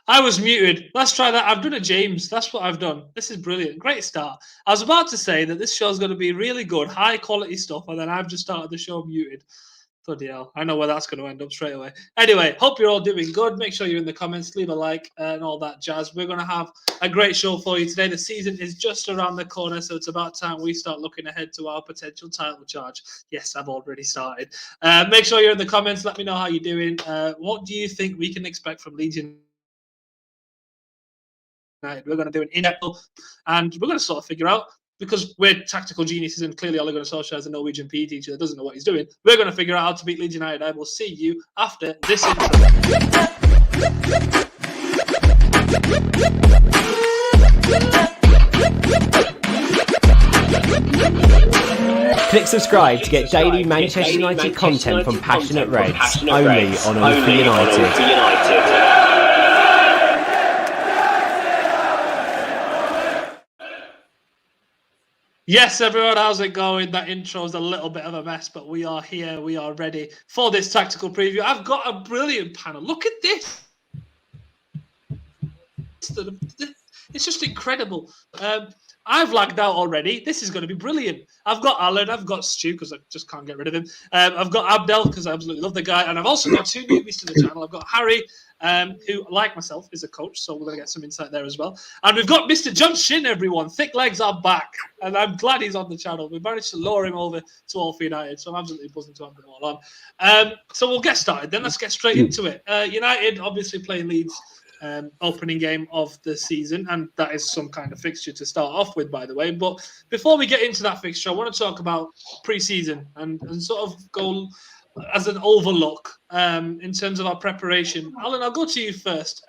I was muted. Let's try that. I've done a James. That's what I've done. This is brilliant. Great start. I was about to say that this show's going to be really good, high quality stuff, and then I've just started the show muted. Bloody hell. I know where that's going to end up straight away. Anyway, hope you're all doing good. Make sure you're in the comments, leave a like and all that jazz. We're going to have a great show for you today. The season is just around the corner, so it's about time we start looking ahead to our potential title charge. Yes, I've already started. Make sure you're in the comments. Let me know how you're doing. What do you think we can expect from Leeds United? We're going to do an in-depth and we're going to sort of figure out, because we're tactical geniuses and clearly Ole Gunnar Solskjaer is a Norwegian PE teacher that doesn't know what he's doing. We're going to figure out how to beat Leeds United. I will see you after this intro. Click subscribe to get daily Manchester United content from Passionate Reds, only on Untitled United. Yes, everyone, how's it going? That intro is a little bit of a mess, but we are here. We are ready for this tactical preview. I've got a brilliant panel. Look at this. It's just incredible. I've lagged out already. This is going to be brilliant. I've got Alan. I've got Stu, because I just can't get rid of him. I've got Abdel, because I absolutely love the guy. And I've also got two newbies to the channel. I've got Harry, who, like myself, is a coach, so we're going to get some insight there as well. And we've got Mr. John Shin, everyone. Thick legs are back, and I'm glad he's on the channel. We managed to lure him over to All for United, so I'm absolutely buzzing to have them all on. So we'll get started then. Let's get straight into it. United, obviously, playing Leeds. Opening game of the season, and that is some kind of fixture to start off with, by the way. But before we get into that fixture, I want to talk about pre-season and sort of go as an overlook in terms of our preparation. Alan, I'll go to you first.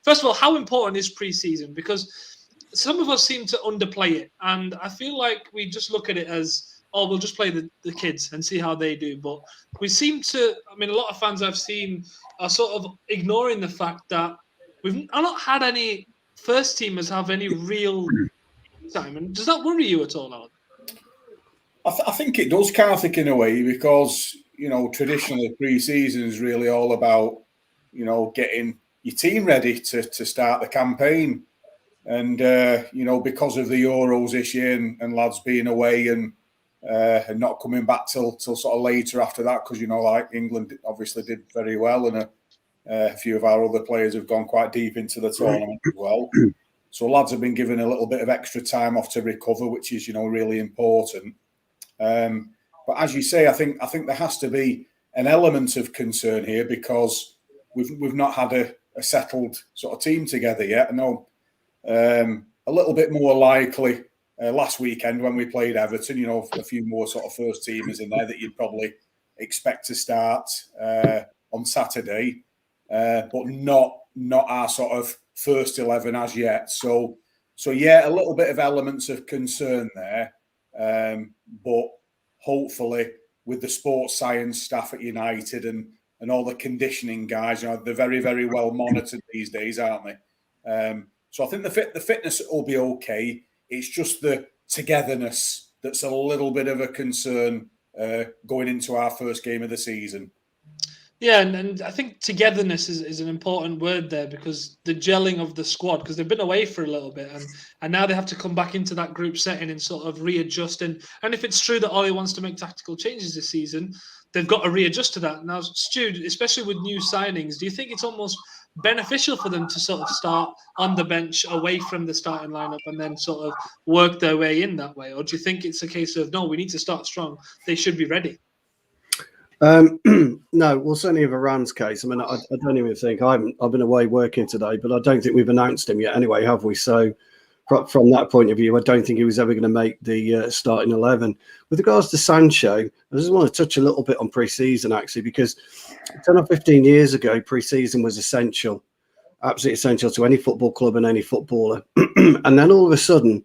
First of all, how important is pre-season? Because some of us seem to underplay it, and I feel like we just look at it as, oh, we'll just play the kids and see how they do. But we seem to, I mean, a lot of fans I've seen are sort of ignoring the fact that we've not had any first teamers have any real time. And does that worry you at all, Alan? I think it does, Karthik, in a way, because, traditionally pre-season is really all about, getting your team ready to start the campaign. And, because of the Euros this year and lads being away and not coming back till sort of later after that, because, like England obviously did very well and a few of our other players have gone quite deep into the tournament as well. So lads have been given a little bit of extra time off to recover, which is, really important. But as you say, I think there has to be an element of concern here because we've not had a settled sort of team together yet. I know a little bit more likely last weekend when we played Everton, a few more sort of first teamers in there that you'd probably expect to start on Saturday. But not our sort of first 11 as yet. So yeah, a little bit of elements of concern there. But hopefully with the sports science staff at United and all the conditioning guys, they're very, very well monitored these days, aren't they? So I think the fitness will be okay. It's just the togetherness that's a little bit of a concern going into our first game of the season. Yeah, and I think togetherness is an important word there because the gelling of the squad, because they've been away for a little bit and now they have to come back into that group setting and sort of readjust. And if it's true that Ole wants to make tactical changes this season, they've got to readjust to that. Now, Stu, especially with new signings, do you think it's almost beneficial for them to sort of start on the bench away from the starting lineup and then sort of work their way in that way? Or do you think it's a case of, no, we need to start strong, they should be ready? No, well, certainly in Varane's case, I mean, I don't even think I've been away working today, but I don't think we've announced him yet anyway, have we? So from that point of view, I don't think he was ever going to make the starting 11. With regards to Sancho, I just want to touch a little bit on pre-season, actually, because 10 or 15 years ago, pre-season was essential, absolutely essential to any football club and any footballer. And then all of a sudden,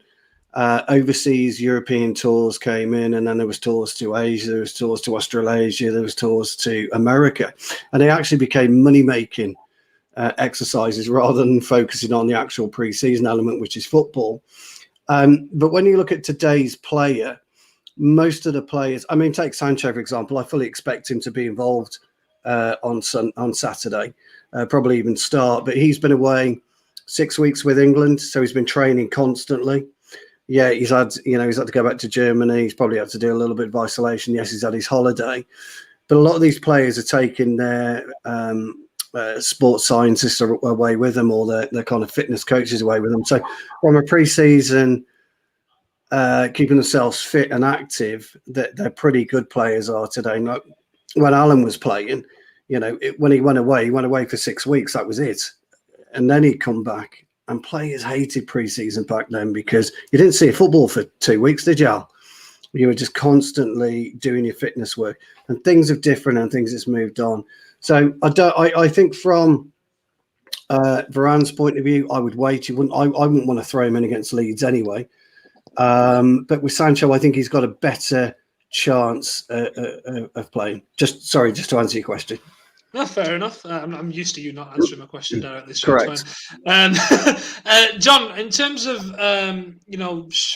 overseas European tours came in, and then there was tours to Asia, there was tours to Australasia, there was tours to America, and they actually became money-making exercises rather than focusing on the actual pre-season element, which is football. But when you look at today's player, most of the players, I mean, take Sancho, for example, I fully expect him to be involved on Saturday. probably even start. But he's been away 6 weeks with England, so he's been training constantly. Yeah, he's had to go back to Germany. He's probably had to do a little bit of isolation. Yes, he's had his holiday. But a lot of these players are taking their sports scientists away with them, or their kind of fitness coaches away with them. So from a pre-season, keeping themselves fit and active, they're pretty good players are today. Like when Alan was playing, when he went away for 6 weeks, that was it. And then he'd come back, and players hated pre-season back then because you didn't see football for 2 weeks, did you, Al? You were just constantly doing your fitness work, and things have different and things has moved on. So I think from Varane's point of view, I would wait. I wouldn't want to throw him in against Leeds anyway. But with Sancho, I think he's got a better chance of playing. Just to answer your question. No, fair enough. I'm used to you not answering my question directly. So correct. John, in terms of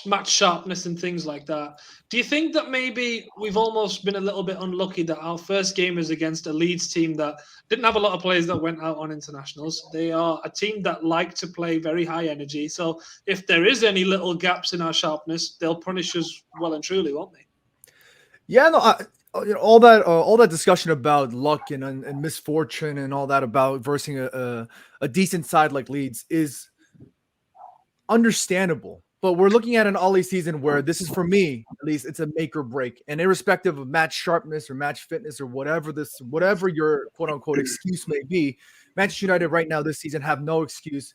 match sharpness and things like that, do you think that maybe we've almost been a little bit unlucky that our first game is against a Leeds team that didn't have a lot of players that went out on internationals? They are a team that like to play very high energy. So if there is any little gaps in our sharpness, they'll punish us well and truly, won't they? Yeah, no. All that discussion about luck and misfortune and all that about versing a decent side like Leeds is understandable. But we're looking at an Ollie season where this is, for me at least, it's a make or break. And irrespective of match sharpness or match fitness or whatever your quote unquote excuse may be, Manchester United right now this season have no excuse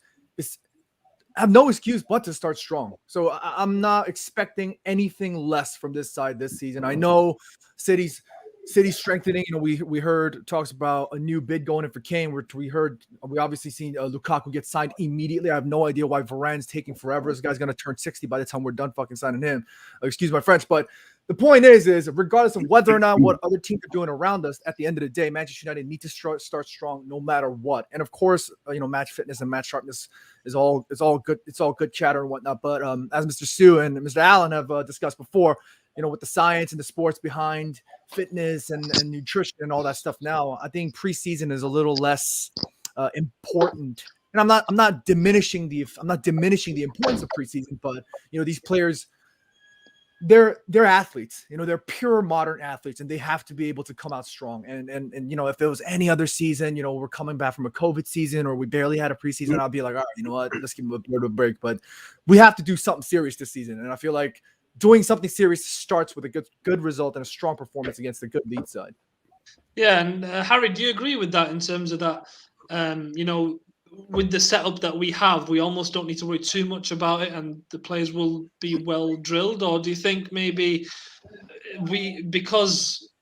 but to start strong. So I'm not expecting anything less from this side this season. I know City's strengthening. We heard talks about a new bid going in for Kane. We obviously seen Lukaku get signed immediately. I have no idea why Varane's taking forever. This guy's going to turn 60 by the time we're done fucking signing him. Excuse my French, but the point is regardless of whether or not what other teams are doing around us, at the end of the day, Manchester United need to start strong no matter what. And of course, match fitness and match sharpness is all good. It's all good chatter and whatnot. But as Mr. Stu and Mr. Allen have discussed before, with the science and the sports behind fitness and nutrition and all that stuff now, I think preseason is a little less important. And I'm not diminishing the importance of preseason, but these players, they're athletes. They're pure modern athletes, and they have to be able to come out strong. And if it was any other season, we're coming back from a COVID season or we barely had a preseason, I'll be like, all right, you know what, let's give them a bit of a break. But we have to do something serious this season, and I feel like doing something serious starts with a good result and a strong performance against the good Leeds side. Yeah, and Harry, do you agree with that in terms of that? With the setup that we have, we almost don't need to worry too much about it, and the players will be well drilled. Or do you think maybe because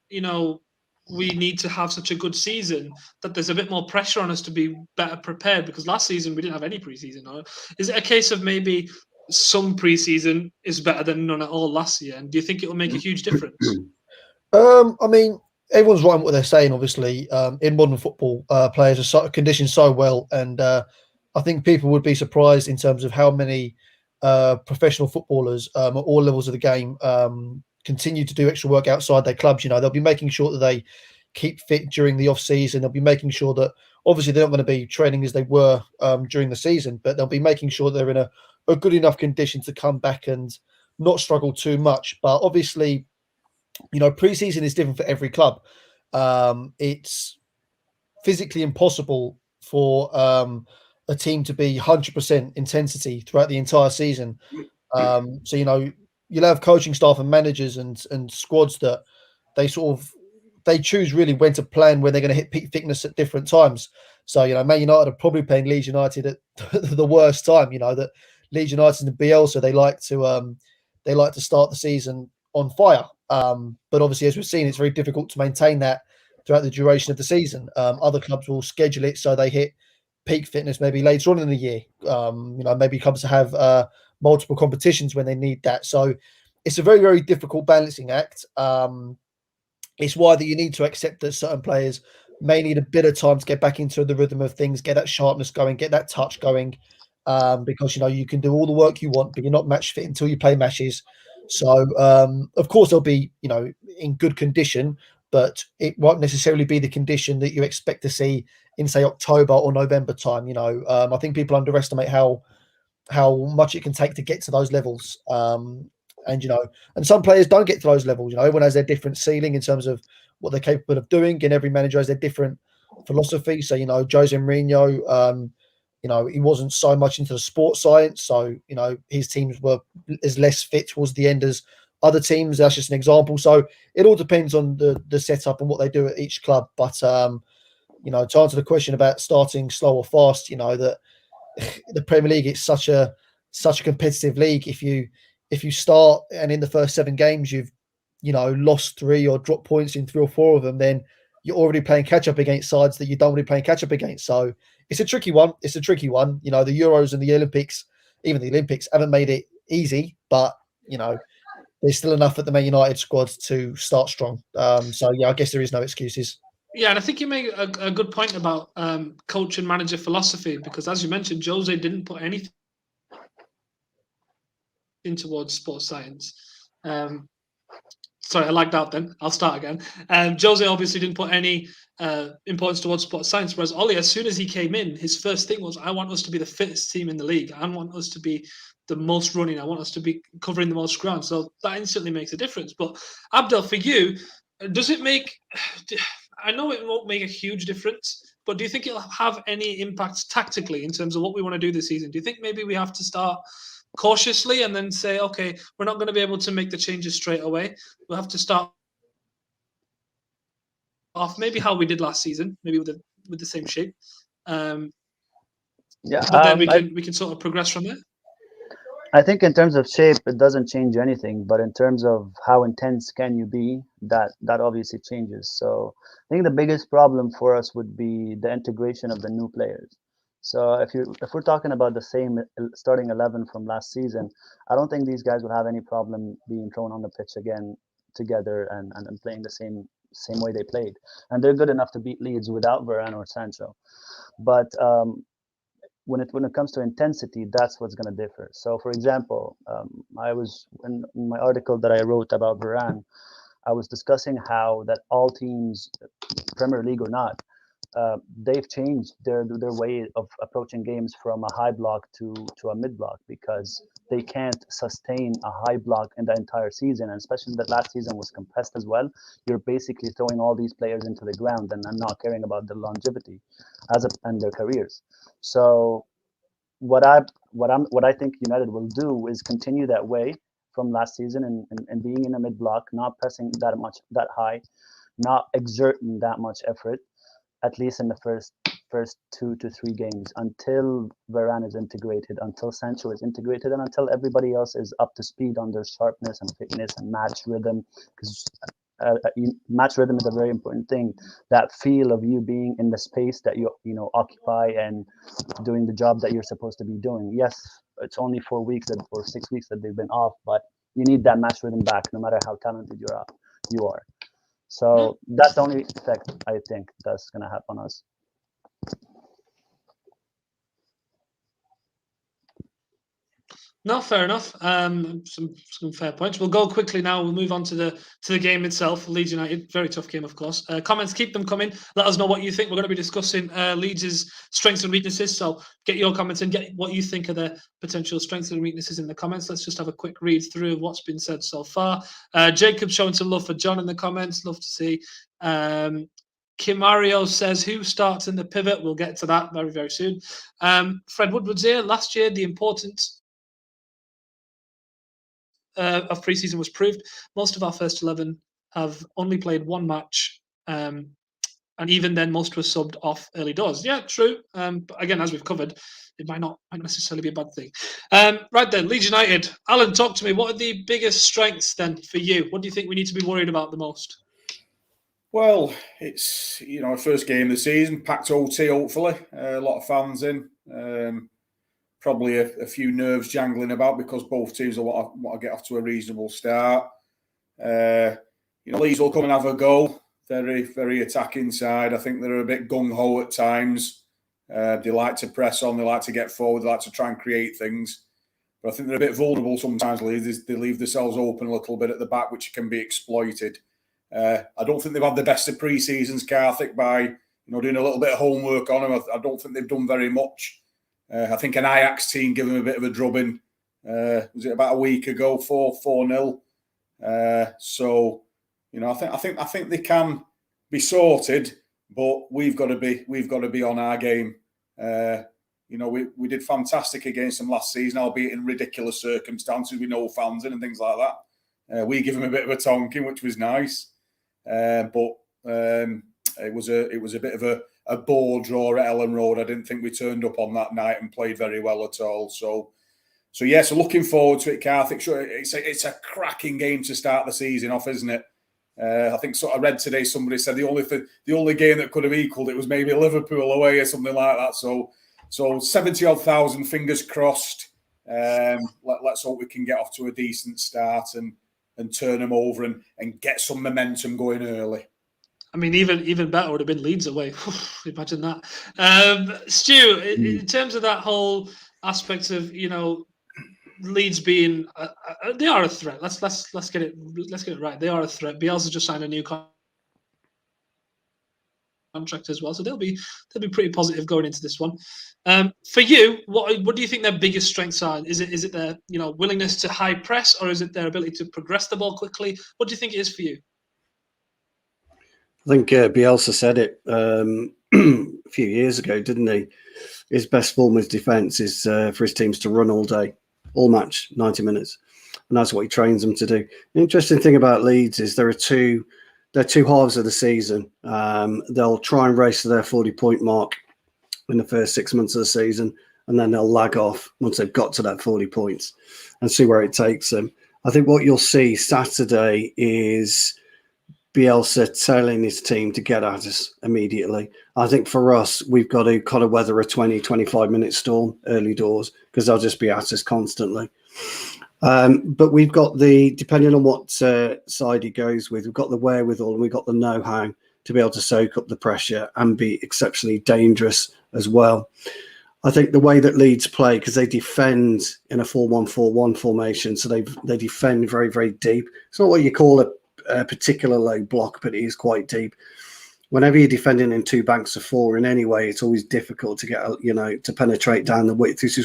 we need to have such a good season that there's a bit more pressure on us to be better prepared? Because last season we didn't have any preseason. Or is it a case of maybe some preseason is better than none at all last year? And do you think it will make a huge difference? I mean, everyone's right in what they're saying. Obviously, in modern football, players are conditioned so well, and I think people would be surprised in terms of how many professional footballers at all levels of the game continue to do extra work outside their clubs. They'll be making sure that they keep fit during the off season. They'll be making sure that obviously they're not going to be training as they were during the season, but they'll be making sure they're in a good enough condition to come back and not struggle too much. But obviously, pre-season is different for every club. It's physically impossible for a team to be 100% intensity throughout the entire season. So you'll have coaching staff and managers and squads that they choose really when to plan, when they're going to hit peak fitness at different times. So Man United are probably playing Leeds United at the worst time. That Leeds United and Bielsa, they like to start the season on fire. But obviously, as we've seen, it's very difficult to maintain that throughout the duration of the season. Other clubs will schedule it so they hit peak fitness maybe later on in the year. Maybe clubs have multiple competitions when they need that. So it's a very, very difficult balancing act. It's why that you need to accept that certain players may need a bit of time to get back into the rhythm of things, get that sharpness going, get that touch going. Because you can do all the work you want, but you're not match fit until you play matches. So of course they'll be in good condition, but it won't necessarily be the condition that you expect to see in, say, October or November time. I think people underestimate how much it can take to get to those levels. And some players don't get to those levels. Everyone has their different ceiling in terms of what they're capable of doing, and every manager has their different philosophy. So, Jose Mourinho, he wasn't so much into the sports science. So, his teams were as less fit towards the end as other teams. That's just an example. So it all depends on the setup and what they do at each club. But, to answer the question about starting slow or fast, that the Premier League, it's such a competitive league. If you start and in the first 7 games you've lost 3 or dropped points in 3 or 4 of them, then you're already playing catch up against sides that you don't want to be playing catch up against. So it's a tricky one. The Euros and the Olympics, even the Olympics, haven't made it easy, but there's still enough at the Man United squad to start strong. So yeah, I guess there is no excuses. Yeah, and I think you make a good point about coach and manager philosophy, because as you mentioned, Jose didn't put anything towards sports science. Sorry, I lagged out then. I'll start again. Jose obviously didn't put any importance towards sports science, whereas Ollie, as soon as he came in, his first thing was, I want us to be the fittest team in the league. I want us to be the most running. I want us to be covering the most ground. So that instantly makes a difference. But Abdel, for you, does it make... I know it won't make a huge difference, but do you think it'll have any impact tactically in terms of what we want to do this season? Do you think maybe we have to start cautiously and then say, okay, we're not going to be able to make the changes straight away. We'll have to start off maybe how we did last season, maybe with the same shape. But then we can sort of progress from there. I think in terms of shape, it doesn't change anything, but in terms of how intense can you be, that obviously changes. So I think the biggest problem for us would be the integration of the new players. So if we're talking about the same starting 11 from last season, I don't think these guys will have any problem being thrown on the pitch again together and playing the same way they played. And they're good enough to beat Leeds without Varane or Sancho. But when it comes to intensity, that's what's going to differ. So, for example, in my article that I wrote about Varane, I was discussing how that all teams, Premier League or not, they've changed their way of approaching games from a high block to a mid block, because they can't sustain a high block in the entire season, and especially that last season was compressed as well. You're basically throwing all these players into the ground and not caring about their longevity and their careers. So what I think United will do is continue that way from last season and being in a mid block, not pressing that high, not exerting that much effort, at least in the first 2 to 3 games, until Varane is integrated, until Sancho is integrated, and until everybody else is up to speed on their sharpness and fitness and match rhythm. Because match rhythm is a very important thing. That feel of you being in the space that you occupy and doing the job that you're supposed to be doing. Yes, it's only 4 weeks or 6 weeks that they've been off, but you need that match rhythm back, no matter how talented you are. So that's the only effect I think that's going to have on us. No, fair enough. Some fair points. We'll go quickly now. We'll move on to the game itself. Leeds United, very tough game, of course. Comments, keep them coming. Let us know what you think. We're going to be discussing Leeds' strengths and weaknesses. So get your comments and get what you think of the potential strengths and weaknesses in the comments. Let's just have a quick read through of what's been said so far. Jacob showing some love for John in the comments. Love to see. Kimario says, who starts in the pivot? We'll get to that very, very soon. Fred Woodward's here. Last year, the importance of pre-season was proved. Most of our first 11 have only played 1 match, and even then most were subbed off early doors. Yeah, true. But again, as we've covered, it might not necessarily be a bad thing. Right then, Leeds United. Alan, talk to me. What are the biggest strengths then for you? What do you think we need to be worried about the most? Well, it's first game of the season, packed OT hopefully, a lot of fans in. Probably a few nerves jangling about because both teams will want to get off to a reasonable start. Leeds will come and have a go. Very, very attacking side. I think they're a bit gung-ho at times. They like to press on. They like to get forward. They like to try and create things. But I think they're a bit vulnerable sometimes. They leave themselves open a little bit at the back, which can be exploited. I don't think they've had the best of pre-seasons, Karthik, by doing a little bit of homework on them. I don't think they've done very much. I think an Ajax team gave them a bit of a drubbing. Was it about a week ago, 4-0? So I think they can be sorted, but we've got to be on our game. We did fantastic against them last season, albeit in ridiculous circumstances with no fans in and things like that. We give them a bit of a tonking, which was nice, but it was a bit of a ball draw at Ellen Road. I didn't think we turned up on that night and played very well at all. So looking forward to it, Karthik. Sure, it's a cracking game to start the season off, isn't it? I think I read today somebody said the only game that could have equalled it was maybe Liverpool away or something like that. So 70-odd thousand, fingers crossed. Let's hope we can get off to a decent start and turn them over and get some momentum going early. I mean, even better would have been Leeds away. Imagine that. Stu, in terms of that whole aspect of Leeds being they are a threat. Let's get it right. They are a threat. Bielsa just signed a new contract as well, so they'll be pretty positive going into this one. For you, what do you think their biggest strengths are? Is it their willingness to high press, or is it their ability to progress the ball quickly? What do you think it is for you? I think Bielsa said it a few years ago, didn't he? His best form of defence is for his teams to run all day, all match, 90 minutes. And that's what he trains them to do. The interesting thing about Leeds is they're two halves of the season. They'll try and race to their 40-point mark in the first 6 months of the season, and then they'll lag off once they've got to that 40 points and see where it takes them. I think what you'll see Saturday is Bielsa telling his team to get at us immediately. I think for us, we've got to kind of weather a 20-25-minute storm early doors because they'll just be at us constantly. But we've got depending on what side he goes with, we've got the wherewithal and we've got the know-how to be able to soak up the pressure and be exceptionally dangerous as well. I think the way that Leeds play, because they defend in a 4-1-4-1 formation, so they defend very, very deep. It's not what you call a particular low block, but it is quite deep. Whenever you're defending in two banks of four in any way, it's always difficult to get, to penetrate down the width, which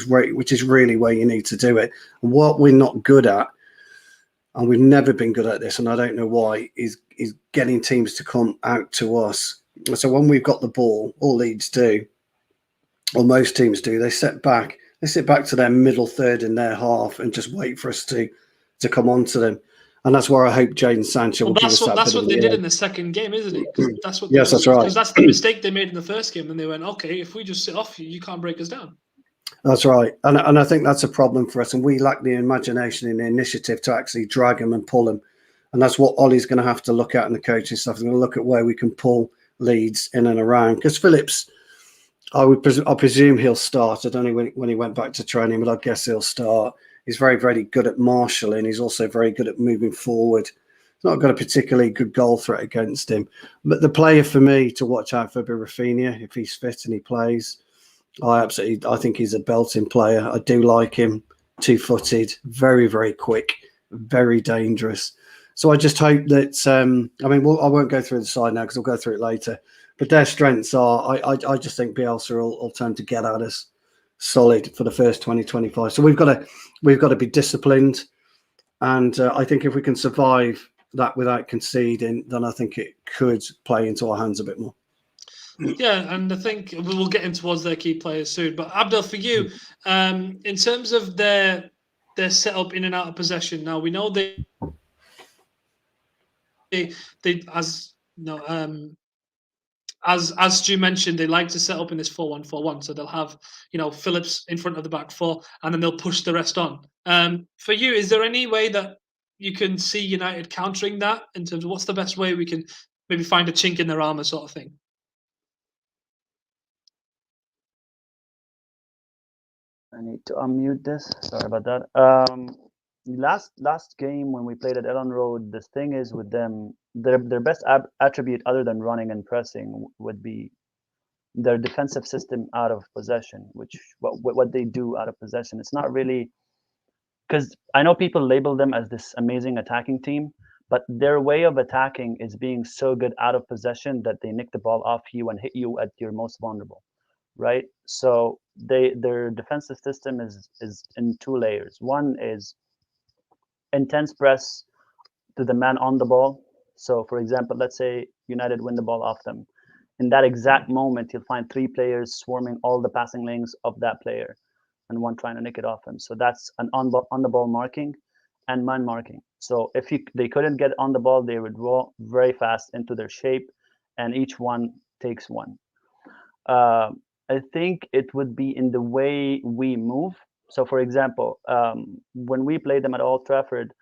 is really where you need to do it. And what we're not good at, and we've never been good at this, and I don't know why, is getting teams to come out to us. So when we've got the ball, all Leeds do, or most teams do, they sit back to their middle third in their half and just wait for us to come on to them. And that's where I hope Jadon Sancho will give us that. That's what they did in the second game, isn't it? That's right. Because that's the mistake they made in the first game. And they went, okay, if we just sit off you, you can't break us down. That's right. And I think that's a problem for us. And we lack the imagination and the initiative to actually drag them and pull them. And that's what Ollie's going to have to look at in the coaching stuff. He's going to look at where we can pull Leeds in and around. Because Phillips, I presume he'll start. I don't know when he went back to training, but I guess he'll start. He's very, very good at marshalling. He's also very good at moving forward. He's not got a particularly good goal threat against him. But the player for me to watch out for, Rafinha, if he's fit and he plays. I think he's a belting player. I do like him. 2-footed, very, very quick, very dangerous. So I just hope that, I won't go through the side now because I'll go through it later. But their strengths are, I just think Bielsa will turn to get at us solid for the first 20-25. So we've got to be disciplined. And I think if we can survive that without conceding, then I think it could play into our hands a bit more. Yeah, and I think we'll get in towards their key players soon. But Abdel, for you, in terms of their setup in and out of possession, now we know they as Stu mentioned, they like to set up in this 4-1-4-1. So they'll have Phillips in front of the back four, and then they'll push the rest on. For you, is there any way that you can see United countering that in terms of what's the best way we can maybe find a chink in their armor, sort of thing? I need to unmute this. Sorry about that. Last game when we played at Ellen Road, the thing is with them, their best attribute other than running and pressing would be their defensive system out of possession, which what they do out of possession. It's not really, because I know people label them as this amazing attacking team, but their way of attacking is being so good out of possession that they nick the ball off you and hit you at your most vulnerable, right? So their defensive system is in two layers. One is intense press to the man on the ball. So, for example, let's say United win the ball off them. In that exact moment, you'll find three players swarming all the passing lanes of that player, and one trying to nick it off him. So that's an on the ball marking and man marking. So if they couldn't get on the ball, they would roll very fast into their shape, and each one takes one. I think it would be in the way we move. So, for example, when we played them at Old Trafford,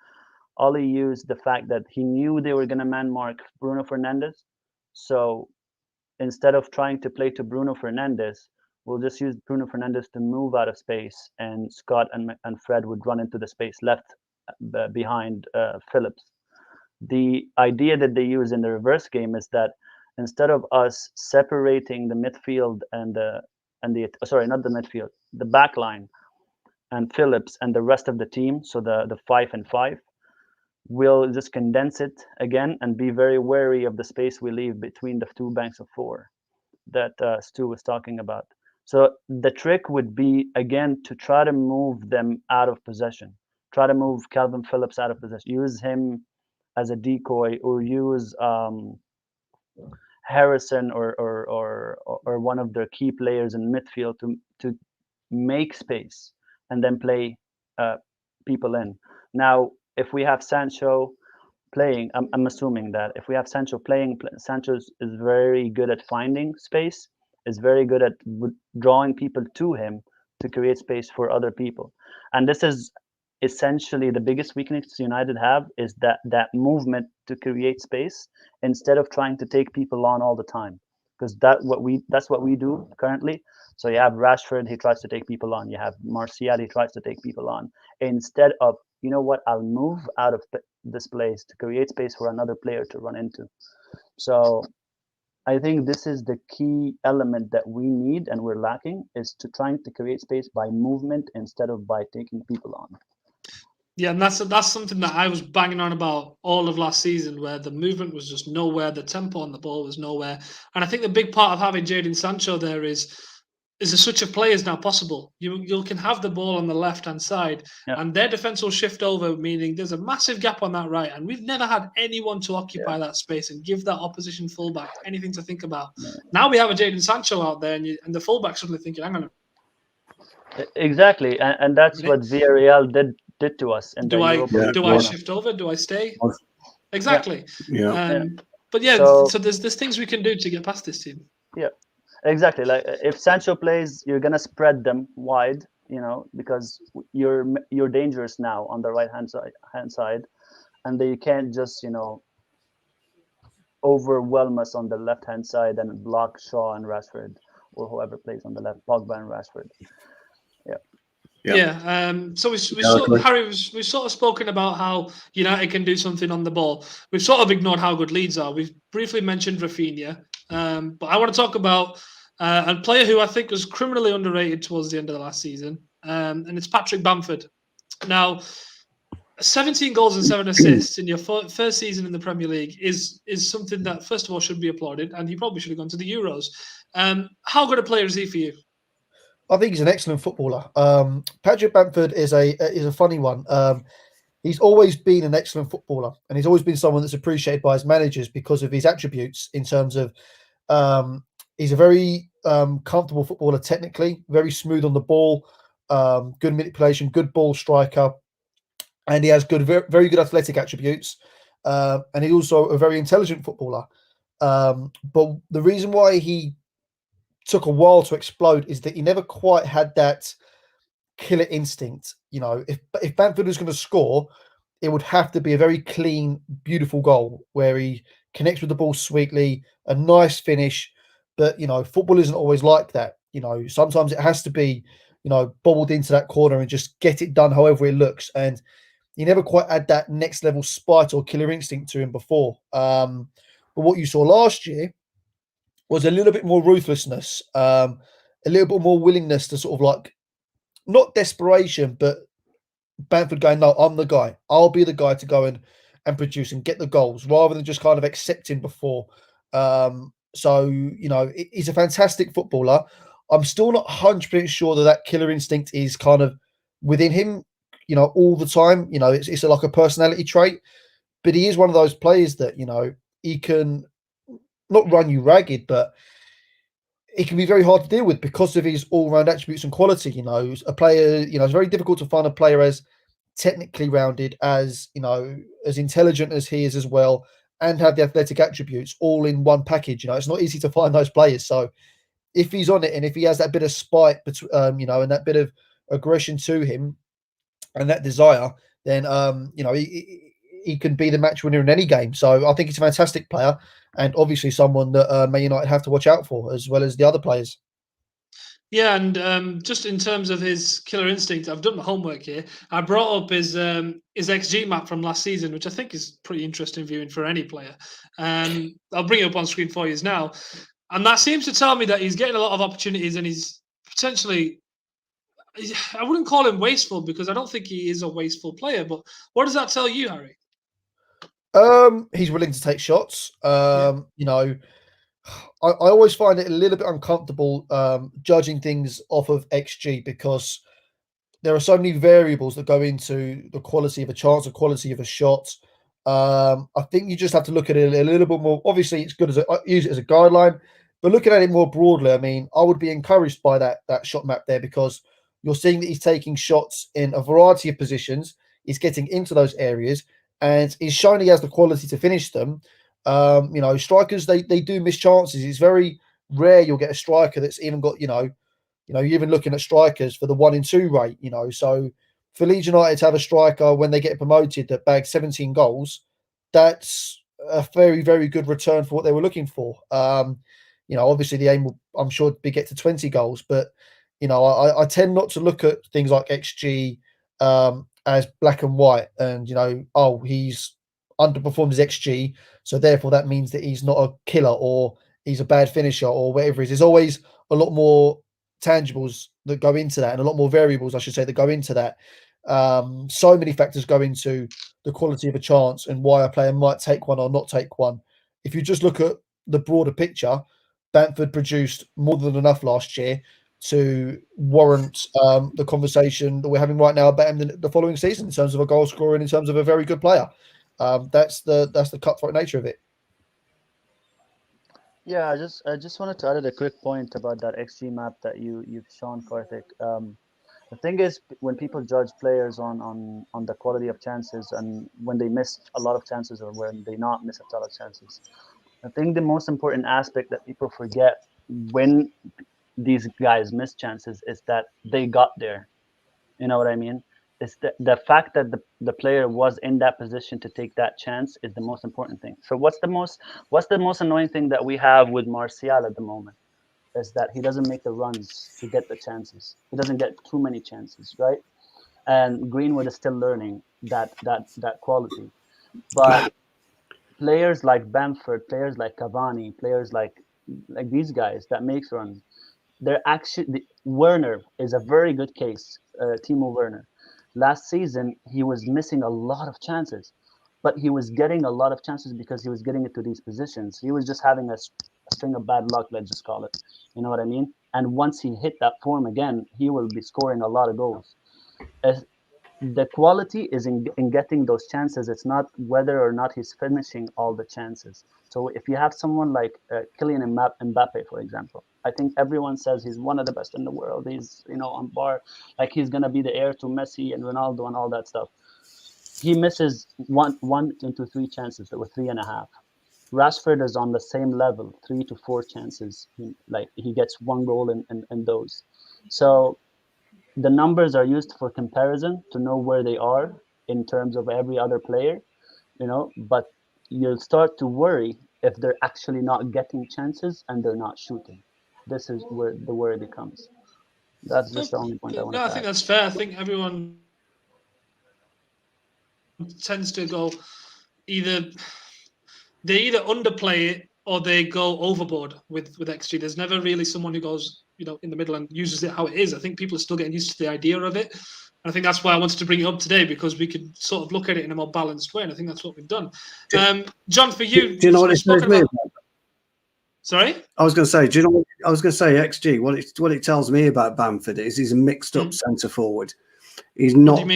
Ollie used the fact that he knew they were going to man mark Bruno Fernandes. So instead of trying to play to Bruno Fernandes, we'll just use Bruno Fernandes to move out of space, and Scott and Fred would run into the space left behind Phillips. The idea that they use in the reverse game is that instead of us separating the midfield and the back line and Phillips and the rest of the team, so the 5 and 5, we'll just condense it again and be very wary of the space we leave between the two banks of 4 that Stu was talking about. So the trick would be, again, to try to move them out of possession. Try to move Calvin Phillips out of possession. Use him as a decoy, or use Harrison or one of their key players in midfield to make space and then play people in. Now, if we have Sancho playing, I'm assuming that if we have Sancho playing, Sancho is very good at finding space, is very good at drawing people to him to create space for other people. And this is essentially the biggest weakness United have, is that movement to create space instead of trying to take people on all the time, because that's what we do currently. So you have Rashford, he tries to take people on. You have Martial, he tries to take people on. Instead of, you know what, I'll move out of this place to create space for another player to run into. So I think this is the key element that we need and we're lacking, is to trying to create space by movement instead of by taking people on. Yeah, and that's something that I was banging on about all of last season, where the movement was just nowhere, the tempo on the ball was nowhere. And I think the big part of having Jadon Sancho there is a switch of players now possible. You can have the ball on the left-hand side, and their defence will shift over, meaning there's a massive gap on that right, and we've never had anyone to occupy that space and give that opposition fullback anything to think about. Now we have a Jadon Sancho out there, and the fullback suddenly thinking, hang on. Exactly, and that's what Villarreal did to us. And do I shift over? Do I stay? Exactly. But so there's things we can do to get past this team. Yeah, exactly. Like if Sancho plays, you're gonna spread them wide, because you're dangerous now on the right hand side, and they can't just overwhelm us on the left hand side and block Shaw and Rashford, or whoever plays on the left, Pogba and Rashford. So we've sort of spoken about how United can do something on the ball. We've sort of ignored how good Leeds are. We've briefly mentioned Rafinha, but I want to talk about a player who I think was criminally underrated towards the end of the last season, and it's Patrick Bamford. Now, 17 goals and 7 assists in your first season in the Premier League is something that, first of all, should be applauded, and he probably should have gone to the Euros. How good a player is he for you? I think he's an excellent footballer. Patrick Bamford is a funny one. He's always been an excellent footballer, and he's always been someone that's appreciated by his managers because of his attributes in terms of he's a very comfortable footballer technically, very smooth on the ball, good manipulation, good ball striker, and he has very good athletic attributes, and he's also a very intelligent footballer. But the reason why he took a while to explode is that he never quite had that killer instinct. If Bamford was going to score, it would have to be a very clean, beautiful goal where he connects with the ball sweetly, a nice finish. But football isn't always like that. Sometimes it has to be bobbled into that corner and just get it done however it looks. And he never quite had that next level spite or killer instinct to him before. But what you saw last year was a little bit more ruthlessness, a little bit more willingness to sort of like, not desperation, but Bamford going, no, I'm the guy. I'll be the guy to go and and produce and get the goals rather than just kind of accepting before. So, he's a fantastic footballer. I'm still not 100% sure that killer instinct is kind of within him, all the time. It's like a personality trait, but he is one of those players that, he can not run you ragged, but it can be very hard to deal with because of his all-round attributes and quality. A player, it's very difficult to find a player as technically rounded, as as intelligent as he is as well, and have the athletic attributes all in one package. It's not easy to find those players. So if he's on it, and if he has that bit of spite, and that bit of aggression to him, and that desire, then he can be the match winner in any game. So I think he's a fantastic player, and obviously someone that Man United have to watch out for, as well as the other players. Yeah, and just in terms of his killer instinct, I've done my homework here. I brought up his XG map from last season, which I think is pretty interesting viewing for any player. I'll bring it up on screen for you now. And that seems to tell me that he's getting a lot of opportunities, and he's potentially, I wouldn't call him wasteful, because I don't think he is a wasteful player. But what does that tell you, Harry? He's willing to take shots. I always find it a little bit uncomfortable judging things off of XG, because there are so many variables that go into the quality of a chance, the quality of a shot. I think you just have to look at it a little bit more. Obviously, it's good I use it as a guideline, but looking at it more broadly, I mean, I would be encouraged by that shot map there, because you're seeing that he's taking shots in a variety of positions. He's getting into those areas, and he's showing he has the quality to finish them. Strikers, they do miss chances. It's very rare you'll get a striker that's even got, you're even looking at strikers for the 1 in 2 rate, So for Leeds United to have a striker when they get promoted that bags 17 goals, that's a very, very good return for what they were looking for. Obviously the aim will, I'm sure, be get to 20 goals, but I tend not to look at things like XG as black and white, and he's underperformed his XG, so therefore that means that he's not a killer, or he's a bad finisher, or whatever it is. There's always a lot more tangibles that go into that, and a lot more variables, I should say, that go into that. So many factors go into the quality of a chance and why a player might take one or not take one. If you just look at the broader picture, Bamford produced more than enough last year to warrant the conversation that we're having right now about him the following season in terms of a goal scorer and in terms of a very good player. That's the cutthroat nature of it. Yeah, I just wanted to add a quick point about that XG map that you've shown, Karthik. The thing is, when people judge players on the quality of chances, and when they miss a lot of chances or when they not miss a ton of chances, I think the most important aspect that people forget when these guys miss chances is that they got there. You know what I mean? It's the fact that the player was in that position to take that chance is the most important thing. So what's the most annoying thing that we have with Martial at the moment is that he doesn't make the runs to get the chances. He doesn't get too many chances, right? And Greenwood is still learning that quality. But players like Bamford, players like Cavani, players like these guys that makes runs, they're actually, Werner is a very good case. Timo Werner, last season he was missing a lot of chances, but he was getting a lot of chances because he was getting into these positions. He was just having a string of bad luck, let's just call it. You know what I mean? And once he hit that form again, he will be scoring a lot of goals. The quality is in getting those chances. It's not whether or not he's finishing all the chances. So if you have someone like Kylian Mbappe, for example, I think everyone says he's one of the best in the world. He's, on par, like he's going to be the heir to Messi and Ronaldo and all that stuff. He misses one into 3 chances that were 3.5. Rashford is on the same level, 3 to 4 chances. Like he gets 1 goal in those. So the numbers are used for comparison to know where they are in terms of every other player, but you'll start to worry if they're actually not getting chances and they're not shooting. This is where the worry becomes. That's just the only point I want to add. I think that's fair. I think everyone tends to go they either underplay it or they go overboard with XG. There's never really someone who goes in the middle and uses it how it is. I think people are still getting used to the idea of it. I think that's why I wanted to bring it up today, because we could sort of look at it in a more balanced way, and I think that's what we've done. John, for you, do you know what it tells me? Sorry, I was going to say. Do you know what I was going to say? XG. What it tells me about Bamford is he's a mixed up centre forward. He's not.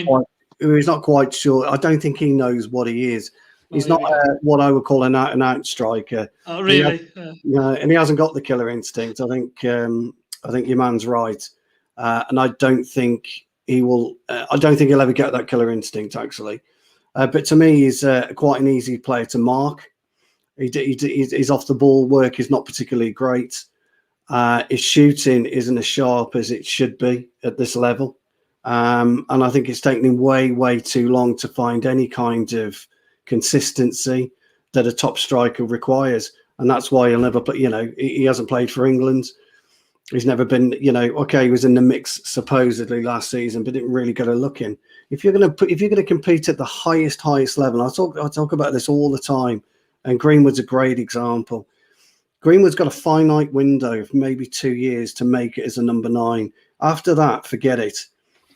He's not quite sure. I don't think he knows what he is. He's not what I would call an out-and-out striker. Oh, really? And he hasn't got the killer instinct. I think your man's right, and I don't think he will. I don't think he'll ever get that killer instinct, actually. But to me, he's quite an easy player to mark. His off the ball work is not particularly great. His shooting isn't as sharp as it should be at this level. And I think it's taken him way, way too long to find any kind of consistency that a top striker requires. And that's why he'll never play. He hasn't played for England. He's never been, okay, he was in the mix supposedly last season, but didn't really get a look in. If you're going to compete at the highest level, I talk about this all the time, and Greenwood's a great example. Greenwood's got a finite window of maybe 2 years to make it as a number 9. After that, forget it.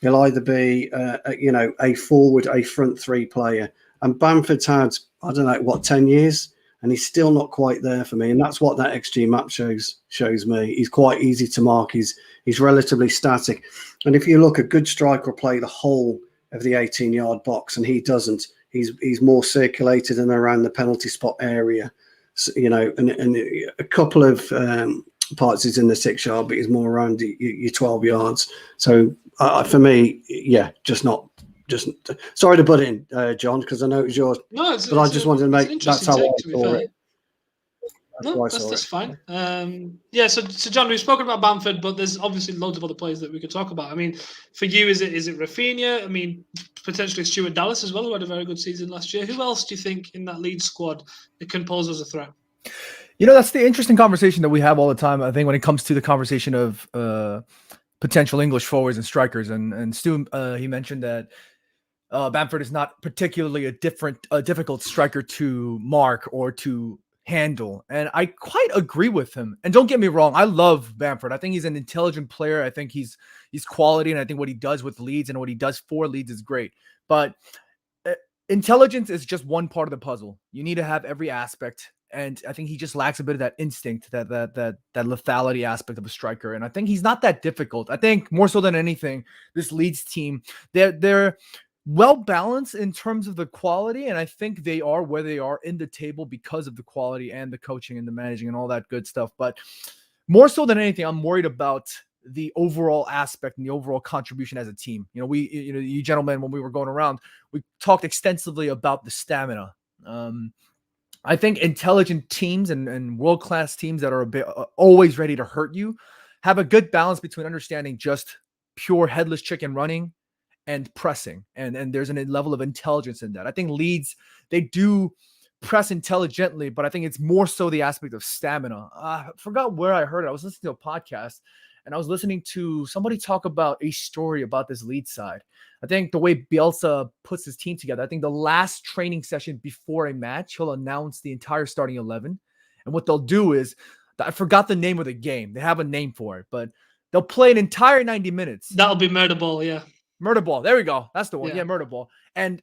He'll either be, a forward, a front 3 player. And Bamford's had, 10 years? And he's still not quite there for me. And that's what that XG map shows me. He's quite easy to mark. He's relatively static. And if you look, a good striker will play the whole of the 18-yard box, and he doesn't. He's more circulated and around the penalty spot area. So, and a couple of parts he's in the 6-yard, but he's more around your 12 yards. So for me, just sorry to butt in, John, because I know it was yours. No, but I just wanted to make that's how I saw it. That's fine. So John, we've spoken about Bamford, but there's obviously loads of other players that we could talk about. I mean, for you, is it Rafinha? I mean, potentially Stuart Dallas as well, who had a very good season last year. Who else do you think in that Leeds squad that can pose as a threat? That's the interesting conversation that we have all the time. I think when it comes to the conversation of potential English forwards and strikers, and Stu, he mentioned that Bamford is not particularly a difficult striker to mark or to handle, and I quite agree with him. And don't get me wrong, I love Bamford. I think he's an intelligent player. I think he's quality, and I think what he does with Leeds and what he does for Leeds is great. But intelligence is just one part of the puzzle. You need to have every aspect, and I think he just lacks a bit of that instinct, that lethality aspect of a striker. And I think he's not that difficult. I think more so than anything, this Leeds team, they're well balanced in terms of the quality, and I think they are where they are in the table because of the quality and the coaching and the managing and all that good stuff. But more so than anything, I'm worried about the overall aspect and the overall contribution as a team. You gentlemen, when we were going around, we talked extensively about the stamina. I think intelligent teams and world-class teams that are a bit always ready to hurt you have a good balance between understanding just pure headless chicken running and pressing, and there's a level of intelligence in that. I think Leeds, they do press intelligently, but I think it's more so the aspect of stamina. I forgot where I heard it. I was listening to a podcast, and I was listening to somebody talk about a story about this Leeds side. I think the way Bielsa puts his team together, I think the last training session before a match, he'll announce the entire starting 11. And what they'll do is, I forgot the name of the game. They have a name for it, but they'll play an entire 90 minutes. That'll be Murder Ball, yeah. Murder Ball. There we go. That's the one. Yeah, Murder Ball. And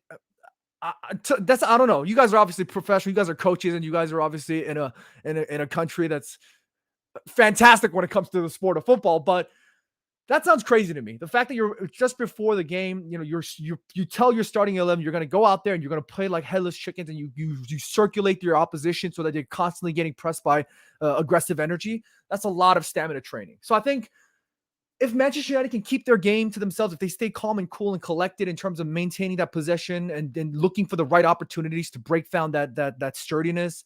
I don't know. You guys are obviously professional. You guys are coaches, and you guys are obviously in a country that's fantastic when it comes to the sport of football. But that sounds crazy to me. The fact that you're just before the game, you tell your starting 11 you're going to go out there and you're going to play like headless chickens, and you circulate your opposition so that they're constantly getting pressed by aggressive energy. That's a lot of stamina training. So I think if Manchester United can keep their game to themselves, if they stay calm and cool and collected in terms of maintaining that possession and then looking for the right opportunities to break down that sturdiness,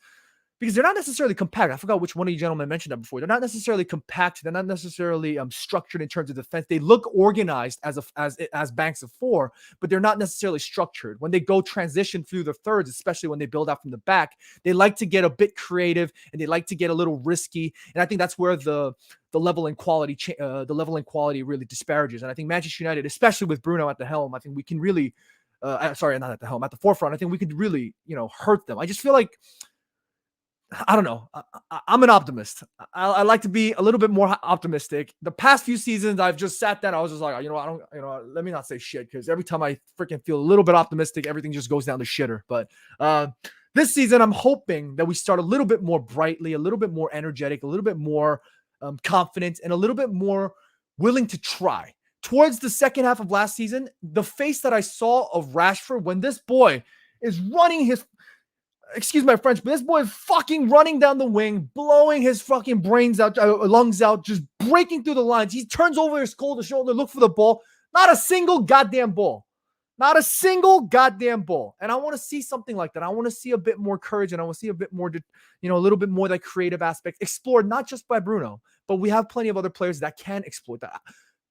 because they're not necessarily compact. I forgot which one of you gentlemen mentioned that before. They're not necessarily compact. They're not necessarily structured in terms of defense. They look organized as banks of four, but they're not necessarily structured. When they go transition through the thirds, especially when they build out from the back, they like to get a bit creative and they like to get a little risky. And I think that's where the level and quality really disparages. And I think Manchester United, especially with Bruno at the helm, I think we can really, not at the helm, at the forefront. I think we could really, hurt them. I just feel like I don't know. I'm an optimist. I like to be a little bit more optimistic. The past few seasons, I've just sat down. I was just like, let me not say shit, because every time I freaking feel a little bit optimistic, everything just goes down the shitter. But this season, I'm hoping that we start a little bit more brightly, a little bit more energetic, a little bit more confident, and a little bit more willing to try. Towards the second half of last season, the face that I saw of Rashford when this boy is running his, excuse my French, but this boy is fucking running down the wing, blowing his fucking brains out, lungs out, just breaking through the lines. He turns over his shoulder, look for the ball. Not a single goddamn ball. Not a single goddamn ball. And I want to see something like that. I want to see a bit more courage, and I want to see a bit more, a little bit more that creative aspect explored, not just by Bruno, but we have plenty of other players that can exploit that.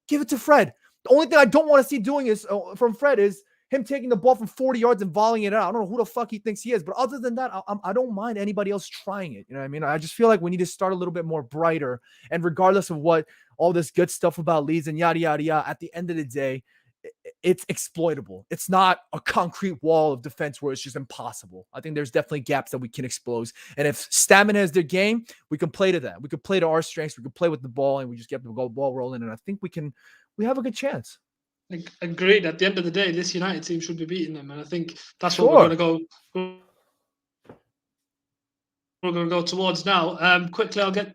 Give it to Fred. The only thing I don't want to see doing is from Fred is him taking the ball from 40 yards and volleying it out. I don't know who the fuck he thinks he is, but other than that, I don't mind anybody else trying it. You know what I mean? I just feel like we need to start a little bit more brighter. And regardless of what all this good stuff about Leeds and yada, yada, yada, at the end of the day, it's exploitable. It's not a concrete wall of defense where it's just impossible. I think there's definitely gaps that we can expose. And if stamina is their game, we can play to that. We can play to our strengths. We can play with the ball, and we just get the ball rolling. And I think we have a good chance. Agreed. At the end of the day, this United team should be beating them, and I think that's what we're going to go towards now. Quickly, I'll get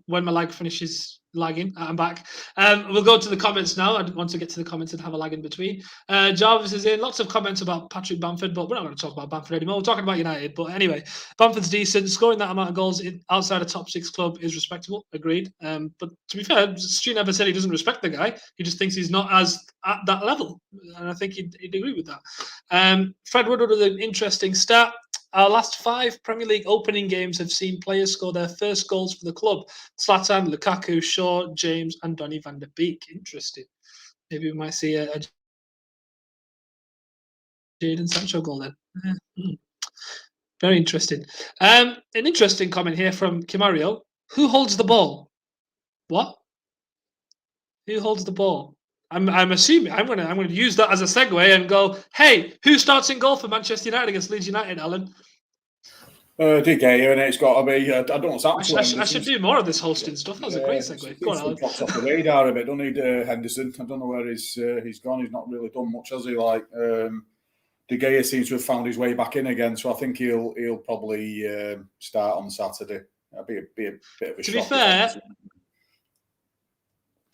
when my lag finishes lagging, I'm back. We'll go to the comments now. I want to get to the comments and have a lag in between. Jarvis is in. Lots of comments about Patrick Bamford, but we're not going to talk about Bamford anymore. We're talking about United. But anyway, Bamford's decent. Scoring that amount of goals outside a top 6 club is respectable. Agreed. But to be fair, Stu never said he doesn't respect the guy. He just thinks he's not at that level. And I think he'd agree with that. Fred Woodward with an interesting stat. Our last 5 Premier League opening games have seen players score their first goals for the club. Zlatan, Lukaku, Shaw, James, and Donny van der Beek. Interesting. Maybe we might see a Jadon Sancho goal then. Very interesting. An interesting comment here from Kimario. Who holds the ball? What? Who holds the ball? I'm assuming I'm gonna use that as a segue and go, hey, who starts in goal for Manchester United against Leeds United, Alan? De Gea, and it's got to be. I don't know what's happening. I should do more of this hosting stuff. That was a great segue. Go on, Alan. Dropped off the radar a bit. Don't need Henderson. I don't know where he's gone. He's not really done much, has he? De Gea seems to have found his way back in again, so I think he'll probably start on Saturday. That'll be a bit of a shock.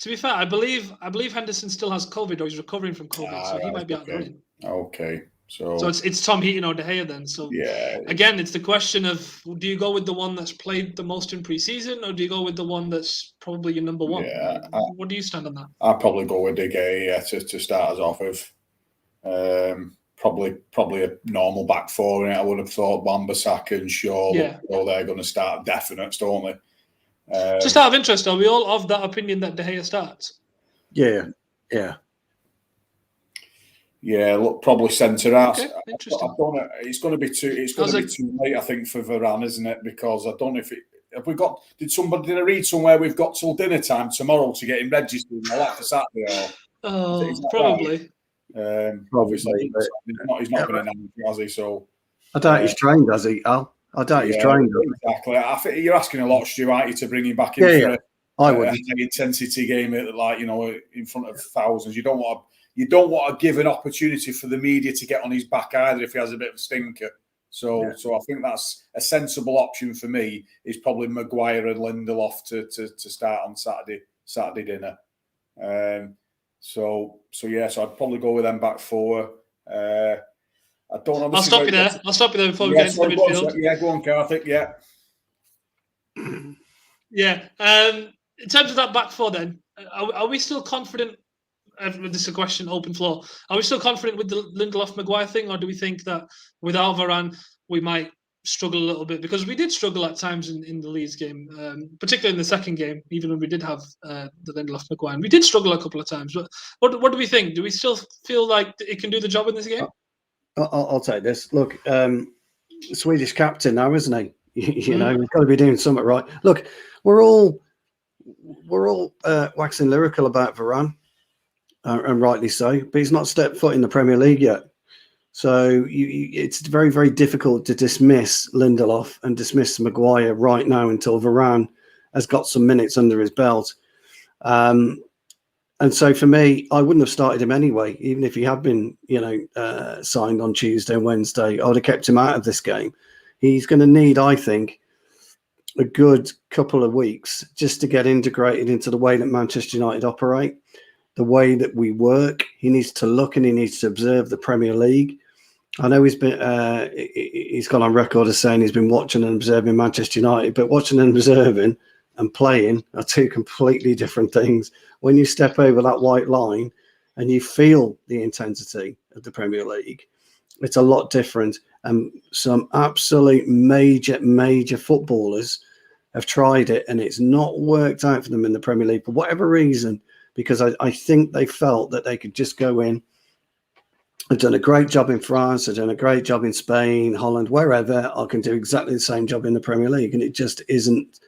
To be fair, I believe Henderson still has COVID, or he's recovering from COVID, so he might be out there. Okay, so it's Tom Heaton or De Gea then. So yeah, again, it's the question of, do you go with the one that's played the most in pre-season, or do you go with the one that's probably your number one? Yeah, what do you stand on that? I'd probably go with De Gea to start us off with. Probably a normal back 4 in it. I would have thought Wan-Bissaka and Shaw. Yeah. They're going to start definites, don't they? Just out of interest, are we all of that opinion that De Gea starts? Yeah. Look, probably centre out. Okay, interesting. It's going to be too late, I think, for Varane, isn't it? Because I don't know if it. Have we got? Did I read somewhere we've got till dinner time tomorrow to get him registered and all that for Saturday? Probably. Right? Obviously, he's not going to announce it, has he? So I doubt he's trained, has he, Al? I doubt he's trained. Exactly. I think you're asking a lot, Stu, aren't you, to bring him back in for a high-intensity game, in front of thousands. You don't want to give an opportunity for the media to get on his back either if he has a bit of a stinker. So I think that's a sensible option for me. Is probably Maguire and Lindelof to start on Saturday dinner. So I'd probably go with them back 4. I don't know. I'll stop you there before we get into the midfield. Go on, Karthik. Yeah. In terms of that back 4, then, are we still confident? This is a question, open floor. Are we still confident with the Lindelof-Maguire thing, or do we think that without Varane we might struggle a little bit? Because we did struggle at times in the Leeds game, particularly in the second game, even when we did have the Lindelof-Maguire. We did struggle a couple of times. But what do we think? Do we still feel like it can do the job in this game? I'll take this. Look, Swedish captain now, isn't he? You know, we've got to be doing something right. Look, we're all waxing lyrical about Varane, and rightly so. But he's not stepped foot in the Premier League yet. So it's very, very difficult to dismiss Lindelof and dismiss Maguire right now until Varane has got some minutes under his belt. And so for me, I wouldn't have started him anyway, even if he had been, signed on Tuesday and Wednesday. I would have kept him out of this game. He's going to need, I think, a good couple of weeks just to get integrated into the way that Manchester United operate, the way that we work. He needs to look and he needs to observe the Premier League. I know he's gone on record as saying he's been watching and observing Manchester United, but watching and observing and playing are two completely different things. When you step over that white line and you feel the intensity of the Premier League, it's a lot different. And some absolute major footballers have tried it and it's not worked out for them in the Premier League for whatever reason, because I think they felt that they could just go in. I've done a great job in France. I've done a great job in Spain, Holland, wherever. I can do exactly the same job in the Premier League. And it just isn't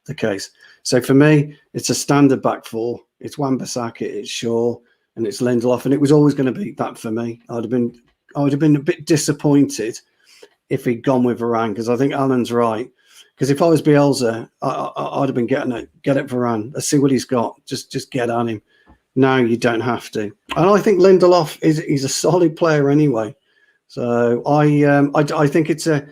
the case. So for me, it's a standard back four. It's Wan-Bissaka, it's Shaw, and it's Lindelof. And it was always going to be that for me. I would have been a bit disappointed if he'd gone with Varane, because I think Alan's right. Because if I was Bielsa, I'd have been get at Varane. Let's see what he's got. Just get on him. No, you don't have to. And I think Lindelof he's a solid player anyway. So I think it's a.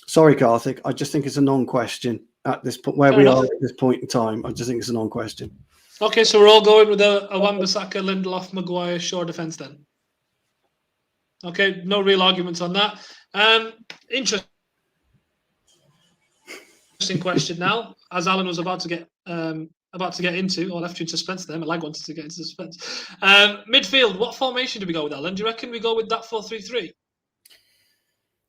Sorry, Karthik. I just think it's a non-question at this point where we are at this point in time. I just think it's a non-question. Okay, so we're all going with a Wan-Bissaka, Lindelof, Maguire, Shaw defence then. Okay, no real arguments on that. Interesting question now, as Alan was about to get into, or left you in suspense there. My lag wanted to get into suspense. Midfield, what formation do we go with, Alan? Do you reckon we go with that 4-3-3?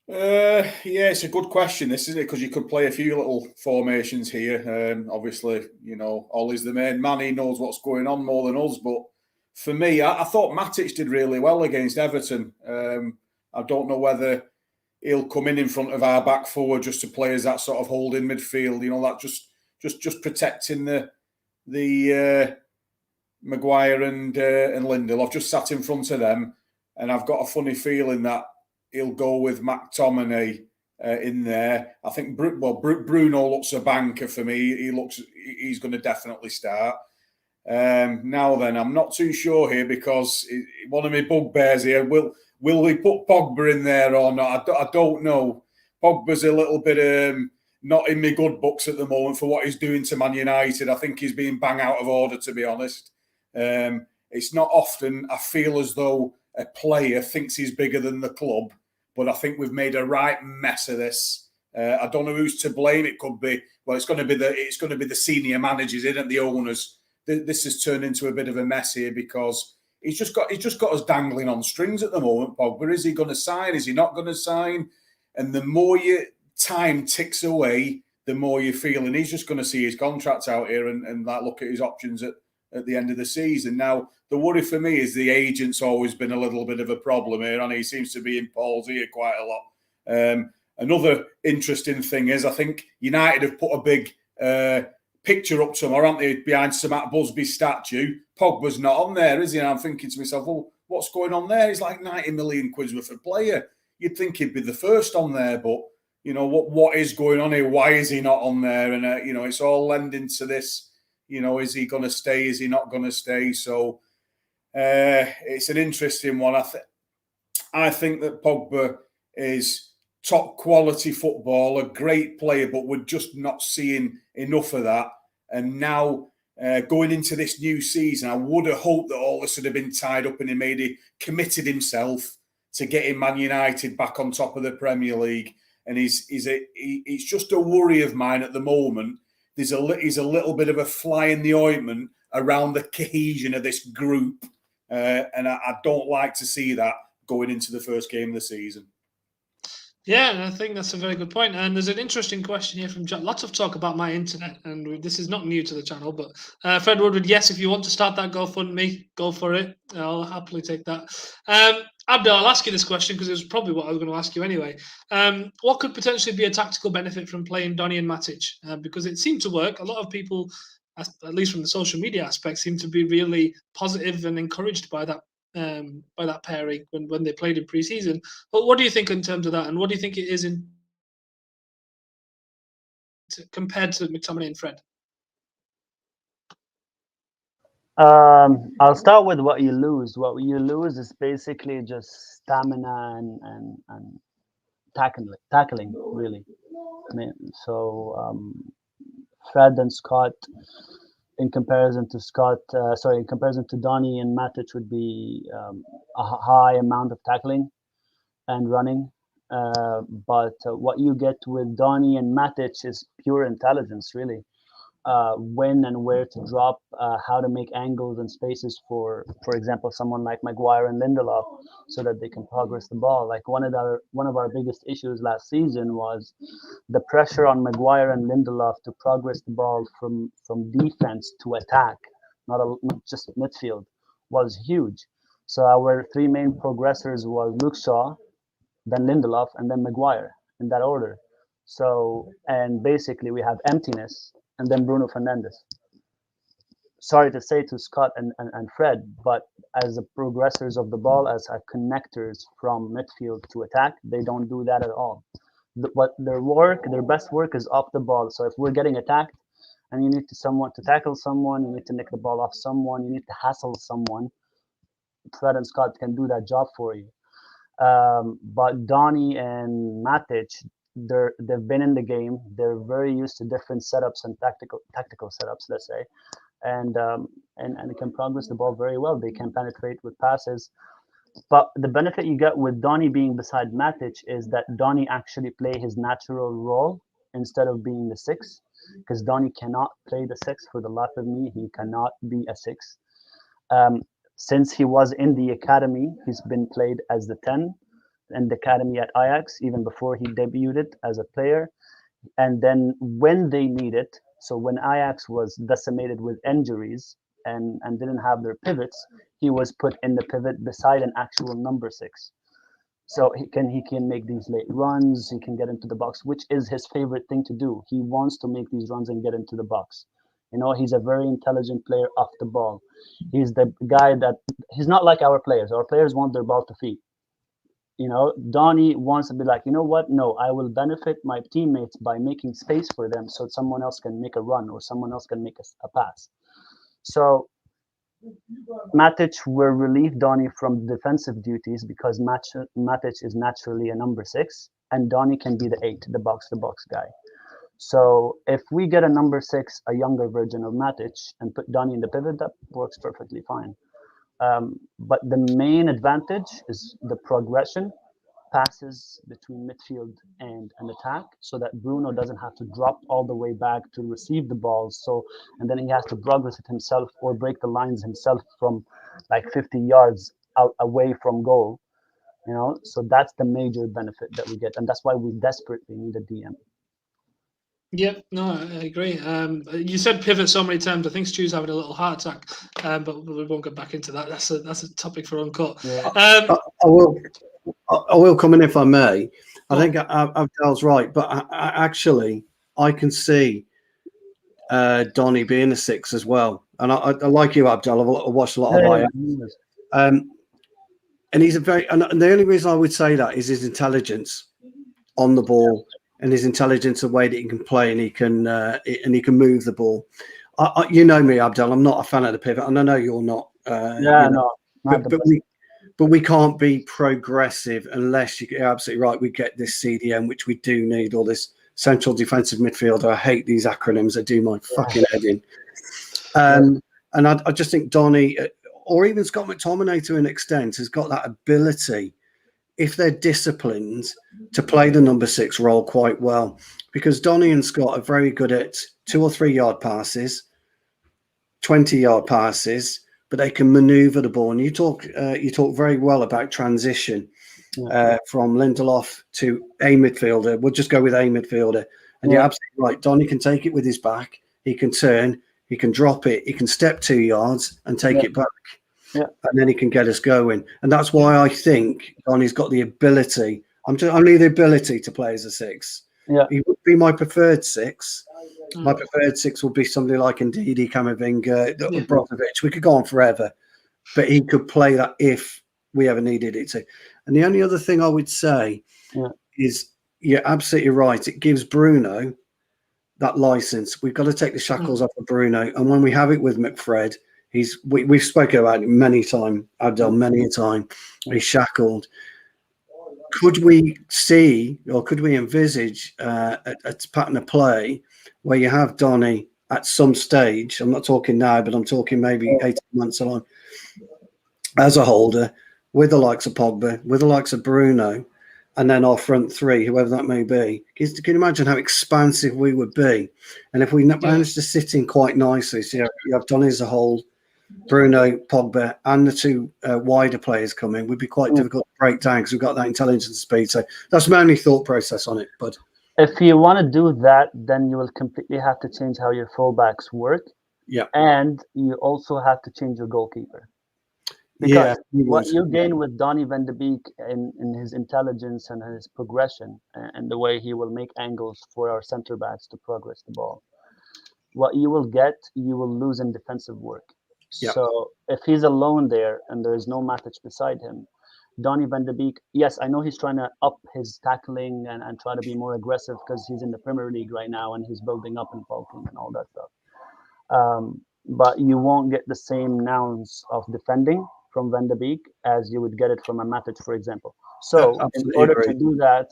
Yeah, it's a good question, this, isn't it? Because you could play a few little formations here. Obviously, Ollie's the main man. He knows what's going on more than us. But for me, I thought Matic did really well against Everton. I don't know whether he'll come in front of our back four just to play as that sort of holding midfield. That just protecting the Maguire and Lindelof. Just sat in front of them, and I've got a funny feeling that he'll go with McTominay in there. I think Bruno looks a banker for me. He's going to definitely start. Now then, I'm not too sure here because one of my bugbears here, will we put Pogba in there or not? I don't know. Pogba's a little bit not in my good books at the moment for what he's doing to Man United. I think he's being bang out of order, to be honest. It's not often I feel as though a player thinks he's bigger than the club, but I think we've made a right mess of this. I don't know who's to blame. It could be it's going to be the senior managers, isn't it? The owners. This has turned into a bit of a mess here because he's just got us dangling on strings at the moment. Pogba, is he going to sign? Is he not going to sign? And the more your time ticks away, the more you're feeling he's just going to see his contract out here and look at his options at the end of the season. Now, the worry for me is the agent's always been a little bit of a problem here, and he seems to be in Paul's ear quite a lot. Another interesting thing is I think United have put a big picture up tomorrow, aren't they, behind Sir Matt Busby's statue. Pogba's not on there, is he? And I'm thinking to myself, well, what's going on there? He's like 90 million quid worth of player. You'd think he'd be the first on there, but what is going on here? Why is he not on there? And it's all lending to this. Is he going to stay? Is he not going to stay? So it's an interesting one. I think that Pogba is top quality footballer, great player, but we're just not seeing enough of that. And now going into this new season, I would have hoped that all this would have been tied up and he committed himself to getting Man United back on top of the Premier League. And he's just a worry of mine at the moment. He's a little bit of a fly in the ointment around the cohesion of this group. And I don't like to see that going into the first game of the season. Yeah, and I think that's a very good point. And there's an interesting question here from John. Lots of talk about my internet, and this is not new to the channel, but Fred Woodward, yes, if you want to start that GoFundMe, go for it. I'll happily take that. Abdel, I'll ask you this question because it was probably what I was going to ask you anyway. What could potentially be a tactical benefit from playing Donny and Matic? Because it seemed to work. A lot of people, at least from the social media aspect, seem to be really positive and encouraged by that by that pairing when they played in pre-season. But what do you think in terms of that, and what do you think it is compared to McTominay and Fred? I'll start with what you lose. What you lose is basically just stamina and tackling really. I mean, so Fred and Scott, in comparison to Donny and Matic, would be a high amount of tackling and running. But what you get with Donny and Matic is pure intelligence, really. When and where to drop, how to make angles and spaces for example, someone like Maguire and Lindelof, so that they can progress the ball. Like one of our biggest issues last season was the pressure on Maguire and Lindelof to progress the ball from defense to attack, not just midfield, was huge. So our three main progressors was Luke Shaw, then Lindelof, and then Maguire, in that order. So, and basically we have emptiness, and then Bruno Fernandes. Sorry to say to Scott and Fred, but as the progressors of the ball, as connectors from midfield to attack, they don't do that at all. But their best work is off the ball. So if we're getting attacked and you need someone to tackle someone, you need to nick the ball off someone, you need to hassle someone, Fred and Scott can do that job for you. But Donny and Matic, they've been in the game. They're very used to different setups and tactical setups, let's say, and they can progress the ball very well. They can penetrate with passes. But the benefit you get with Donny being beside Matic is that Donny actually play his natural role instead of being the 6, because Donny cannot play the 6 for the life of me. He cannot be a 6. Since he was in the academy, he's been played as the 10 in the academy at Ajax, even before he debuted as a player. And then when they need it, so when Ajax was decimated with injuries and didn't have their pivots, he was put in the pivot beside an actual number 6. So he can make these late runs, he can get into the box, which is his favorite thing to do. He wants to make these runs and get into the box. You know, he's a very intelligent player off the ball. He's the guy that, he's not like our players. Our players want their ball to feet. You know, Donny wants to be like, you know what? No, I will benefit my teammates by making space for them so someone else can make a run or someone else can make a pass. So Matic will relieve Donny from defensive duties because Matic is naturally a number 6 and Donny can be the 8, the box-to-box guy. So if we get a number 6, a younger version of Matic, and put Donny in the pivot, that works perfectly fine. But the main advantage is the progression, passes between midfield and an attack, so that Bruno doesn't have to drop all the way back to receive the ball. So, and then he has to progress it himself or break the lines himself from like 50 yards out away from goal. You know, so that's the major benefit that we get, and that's why we desperately need a DM. Yeah, no, I agree. You said pivot so many times. I think Stu's having a little heart attack, but we won't get back into that. That's a topic for Uncut. Yeah. I will come in if I may. I think Abdel's right, but I can see Donny being a 6 as well. And I like you, Abdel. I've watched a lot of Ajax. And he's and the only reason I would say that is his intelligence on the ball. And his intelligence, the way that he can play, and he can move the ball. You know me, Abdel. I'm not a fan of the pivot, and I know you're not. No. But we can't be progressive unless you're absolutely right. We get this CDM, which we do need, or this central defensive midfielder. I hate these acronyms. They do my fucking head in. And I just think Donny, or even Scott McTominay to an extent, has got that ability, if they're disciplined, to play the number 6 role quite well, because Donny and Scott are very good at 2 or 3 yard passes, 20-yard passes, but they can maneuver the ball. And you talk very well about transition from Lindelof to a midfielder. We'll just go with a midfielder. And you're absolutely right. Donny can take it with his back. He can turn. He can drop it. He can step 2 yards and take it back. Yeah. And then he can get us going. And that's why I think Donny's got the ability. Only the ability to play as a 6. Yeah. He would be my preferred 6. My preferred 6 would be somebody like Ndidi, Camavinga, Brozovic. We could go on forever. but he could play that if we ever needed it to. And the only other thing I would say is, you're absolutely right. It gives Bruno that license. We've got to take the shackles off of Bruno. And when we have it with McFred, we've spoken about it many times. I've done many a time. He's shackled. Could we see, or could we envisage a pattern of play where you have Donny at some stage? I'm not talking now, but I'm talking maybe 18 months along, as a holder, with the likes of Pogba, with the likes of Bruno, and then our front three, whoever that may be. Can you imagine how expansive we would be? And if we managed to sit in quite nicely, so you have Donny as a whole, Bruno, Pogba, and the two wider players coming, would be quite difficult to break down because we've got that intelligence and speed. So that's my only thought process on it. But if you want to do that, then you will completely have to change how your fullbacks work. Yeah. And you also have to change your goalkeeper. Because what you gain with Donny van de Beek in his intelligence and his progression and the way he will make angles for our centre backs to progress the ball, what you will lose in defensive work. Yeah. So if he's alone there and there is no Matic beside him, Donny van de Beek, yes, I know he's trying to up his tackling and try to be more aggressive because he's in the Premier League right now and he's building up in Falkland and all that stuff. But you won't get the same nouns of defending from Van de Beek as you would get it from a Matic, for example. So in order to do that,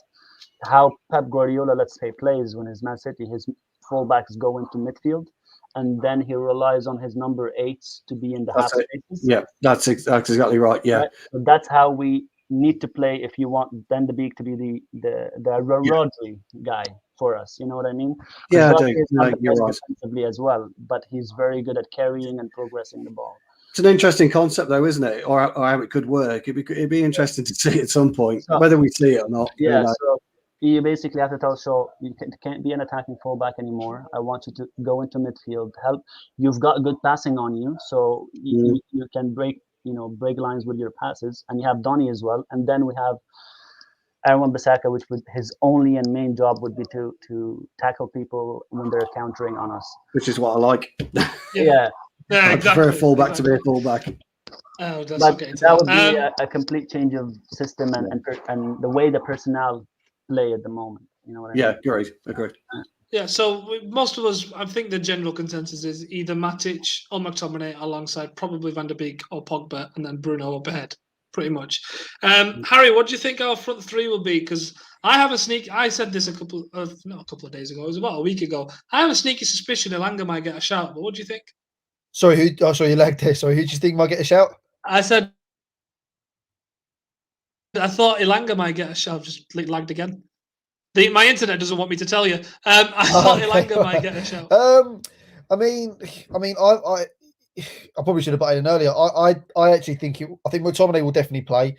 how Pep Guardiola, let's say, plays when his Man City, his fullbacks go into midfield, and then he relies on his number 8s to be in the half spaces. Yeah, that's exactly right. Yeah, right? So that's how we need to play if you want Van de Beek to be the Rodri guy for us. You know what I mean? Yeah, I do. He's not the You're best right. defensively as well, but he's very good at carrying and progressing the ball. It's an interesting concept, though, isn't it? Or how it could work. It'd be interesting to see at some point, whether we see it or not. Yeah, so you basically have to tell Shaw, you can't be an attacking fullback anymore. I want you to go into midfield, help. You've got good passing on you, so you can break lines with your passes, and you have Donny as well. And then we have Aaron Bissaka, which would his only and main job would be to tackle people when they're countering on us. Which is what I like. Yeah. Yeah, I prefer a fullback to be a fullback. Oh, but that would be a complete change of system and the way the personnel play at the moment. You know what I mean? Yeah, agreed. Yeah, so most of us, I think the general consensus is either Matic or McTominay alongside probably Van de Beek or Pogba, and then Bruno up ahead, pretty much. Harry, what do you think our front three will be? Because I have a sneak. I said this not a couple of days ago. It was about a week ago. I have a sneaky suspicion Elanga might get a shout. But what do you think? Sorry, you lagged there. Sorry, who do you think might get a shout? I said I thought Elanga might get a shout. Just lagged again. My internet doesn't want me to tell you. I thought Elanga might get a shout. I probably should have butted in earlier. I actually think I think McTominay will definitely play,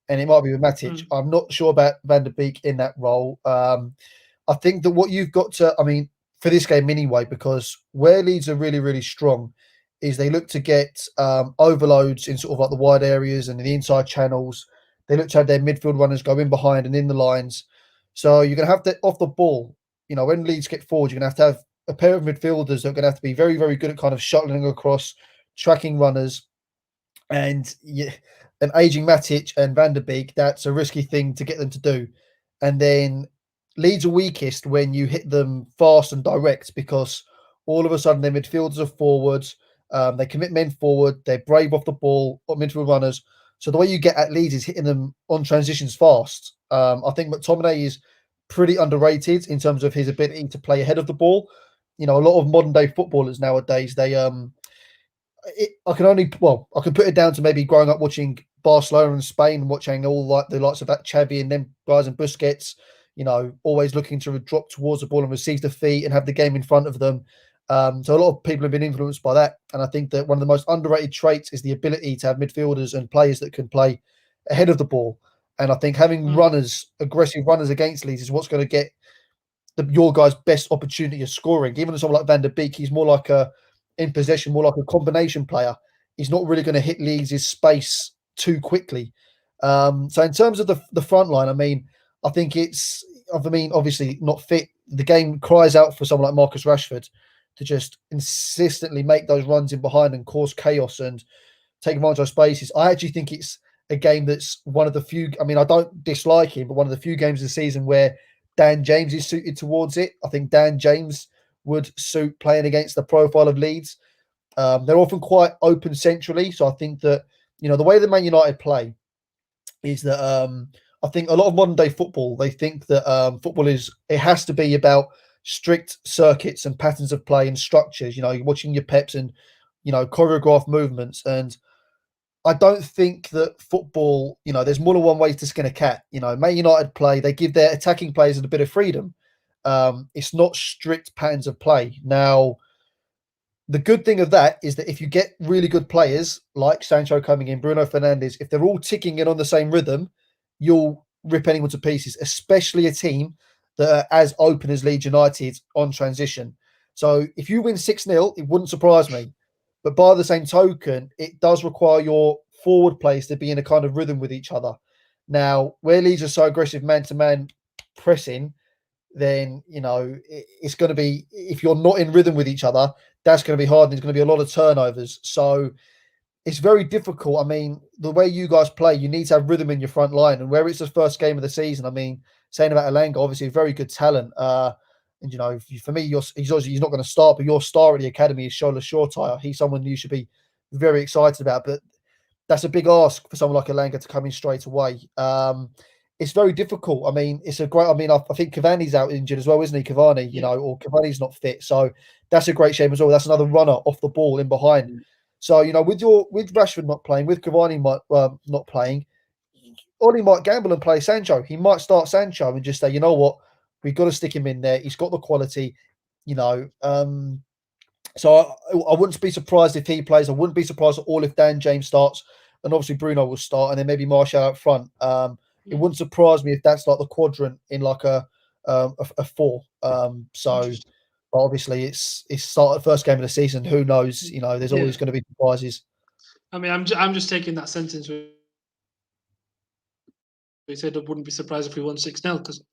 and it might be with Matic. I'm not sure about Van der Beek in that role. I think that what you've got to, for this game anyway, because where Leeds are really, really strong is they look to get overloads in sort of like the wide areas and in the inside channels. They look to have their midfield runners go in behind and in the lines. So you're going to have to, off the ball, when Leeds get forward, you're going to have a pair of midfielders that are going to have to be very, very good at kind of shuttling across, tracking runners. And an aging Matic and Van der Beek, that's a risky thing to get them to do. And then Leeds are weakest when you hit them fast and direct because all of a sudden their midfielders are forwards. They commit men forward. They're brave off the ball, midfield runners. So the way you get at Leeds is hitting them on transitions fast. I think McTominay is pretty underrated in terms of his ability to play ahead of the ball. A lot of modern day footballers nowadays, I can put it down to maybe growing up watching Barcelona and Spain, watching all the likes of that Xavi and them guys and Busquets, always looking to drop towards the ball and receive the feet and have the game in front of them. So a lot of people have been influenced by that. And I think that one of the most underrated traits is the ability to have midfielders and players that can play ahead of the ball. And I think having aggressive runners against Leeds is what's going to get your guys' best opportunity of scoring. Even someone like Van der Beek, he's more like in possession, more like a combination player. He's not really going to hit Leeds' space too quickly. So in terms of the front line, I think it's, obviously not fit. The game cries out for someone like Marcus Rashford to just insistently make those runs in behind and cause chaos and take advantage of spaces. I actually think it's a game that's one of the few. I mean, I don't dislike him, but one of the few games of the season where Dan James is suited towards it. I think Dan James would suit playing against the profile of Leeds. They're often quite open centrally, so I think that the way that Man United play is that I think a lot of modern day football, they think that football it has to be about strict circuits and patterns of play and structures. You're watching your Peps and choreographed movements, and I don't think that football, there's more than one way to skin a cat. Man United play, they give their attacking players a bit of freedom. It's not strict patterns of play. Now, the good thing of that is that if you get really good players like Sancho coming in, Bruno Fernandes, if they're all ticking in on the same rhythm, you'll rip anyone to pieces, especially a team that are as open as Leeds United on transition. So if you win 6-0, it wouldn't surprise me. But by the same token, it does require your forward players to be in a kind of rhythm with each other. Now, where Leeds are so aggressive man-to-man pressing, then, it's going to be, if you're not in rhythm with each other, that's going to be hard. And there's going to be a lot of turnovers. So it's very difficult. I mean, the way you guys play, you need to have rhythm in your front line. And where it's the first game of the season, I mean, saying about Elanga, obviously a very good talent. And, for me, he's not going to start, but your star at the academy is Shola Shortire. He's someone you should be very excited about. But that's a big ask for someone like Elanga to come in straight away. It's very difficult. I mean, I think Cavani's out injured as well, isn't he? Cavani, or Cavani's not fit. So that's a great shame as well. That's another runner off the ball in behind. So, with Rashford not playing, with Cavani not playing, Oli might gamble and play Sancho. He might start Sancho and just say, you know what, we've got to stick him in there. He's got the quality, So I wouldn't be surprised if he plays. I wouldn't be surprised at all if Dan James starts, and obviously Bruno will start, and then maybe Martial out front. It wouldn't surprise me if that's like the quadrant in like a 4. So obviously it's start the first game of the season. Who knows? There's always going to be surprises. I mean, I'm just taking that sentence where he said I wouldn't be surprised if we won 6-0, because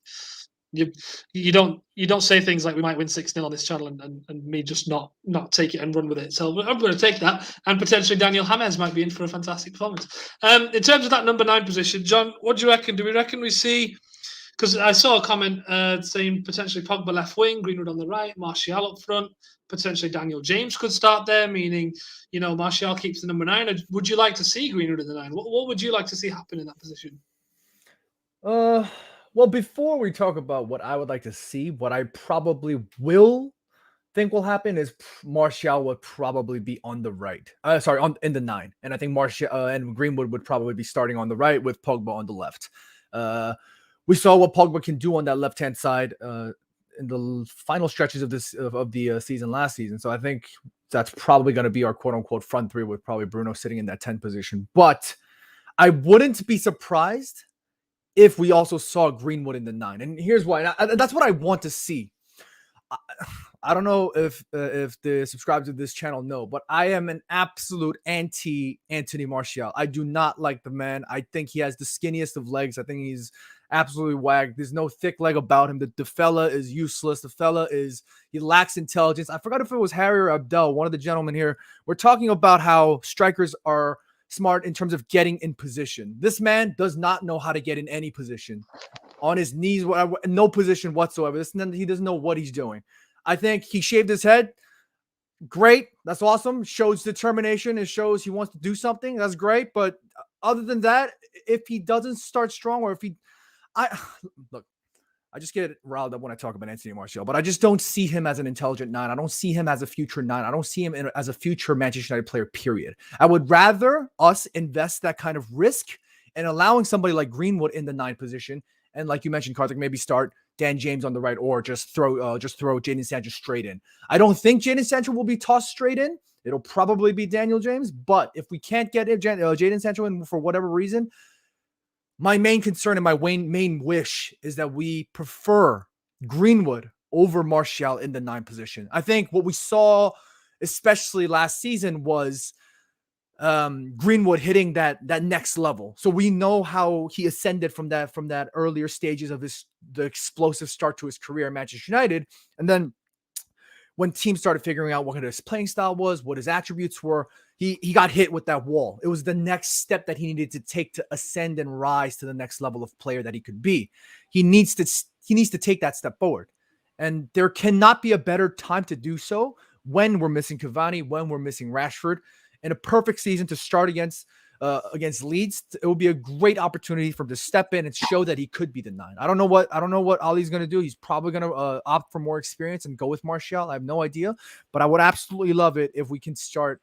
you don't say things like we might win 6-0 on this channel and me just not take it and run with it. So I'm going to take that, and potentially Daniel James might be in for a fantastic performance. In terms of that number 9 position, John, what do you reckon? Do we reckon we see? Because I saw a comment saying potentially Pogba left wing, Greenwood on the right, Martial up front, potentially Daniel James could start there, meaning Martial keeps the number 9. Or would you like to see Greenwood in the 9? What would you like to see happen in that position? Well, before we talk about what I would like to see, what I probably will think will happen is Martial would probably be on the right. In the 9, and I think Martial and Greenwood would probably be starting on the right with Pogba on the left. We saw what Pogba can do on that left-hand side in the final stretches of the season last season. So I think that's probably going to be our quote-unquote front 3, with probably Bruno sitting in that 10 position. But I wouldn't be surprised if we also saw Greenwood in the 9. And here's why. And that's what I want to see. I don't know if the subscribers to this channel know, but I am an absolute anti-Anthony Martial. I do not like the man. I think he has the skinniest of legs. I think he's absolutely wagged. There's no thick leg about him. The fella is useless. He lacks intelligence. I forgot if it was Harry or Abdel, one of the gentlemen here. We're talking about how strikers are smart in terms of getting in position. This man does not know how to get in any position. On his knees, no position whatsoever. He doesn't know what he's doing. I think he shaved his head. Great. That's awesome. Shows determination. It shows he wants to do something. That's great. But other than that, if he doesn't start strong, or I just get riled up when I talk about Anthony Martial, but I just don't see him as an intelligent 9. I don't see him as a future 9. I don't see him as a future Manchester United player, period. I would rather us invest that kind of risk in allowing somebody like Greenwood in the 9 position. And like you mentioned, Karthik, maybe start Dan James on the right, or just throw Jadon Sancho straight in. I don't think Jadon Sancho will be tossed straight in. It'll probably be Daniel James. But if we can't get Jadon Sancho in for whatever reason, my main concern and my main wish is that we prefer Greenwood over Martial in the 9 position. I think what we saw, especially last season, was Greenwood hitting that next level. So we know how he ascended from that earlier stages of the explosive start to his career at Manchester United. And then when teams started figuring out what his playing style was, what his attributes were, he got hit with that wall. It was the next step that he needed to take to ascend and rise to the next level of player that he could be. He needs to take that step forward. And there cannot be a better time to do so when we're missing Cavani, when we're missing Rashford. In a perfect season to start against Leeds, it will be a great opportunity for him to step in and show that he could be the 9. I don't know what Ali's going to do. He's probably going to opt for more experience and go with Martial. I have no idea, but I would absolutely love it if we can start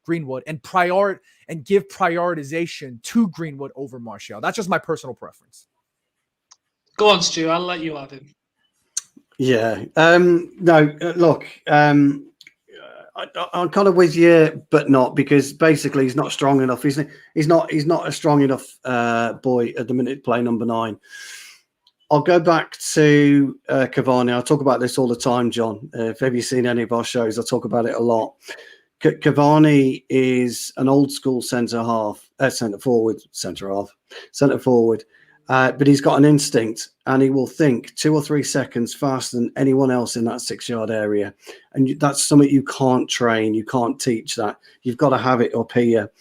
Greenwood and give prioritization to Greenwood over Martial. That's just my personal preference. Go on, Stu. I'll let you have him. Yeah. No. Look. I'm kind of with you, but not, because basically he's not strong enough. He's not a strong enough boy at the minute to play number 9. I'll go back to Cavani. I talk about this all the time, John. If have you seen any of our shows, I talk about it a lot. Cavani is an old school centre forward, but he's got an instinct, and he will think 2 or 3 seconds faster than anyone else in that 6-yard area. And that's something you can't train. You can't teach that. You've got to have it up here.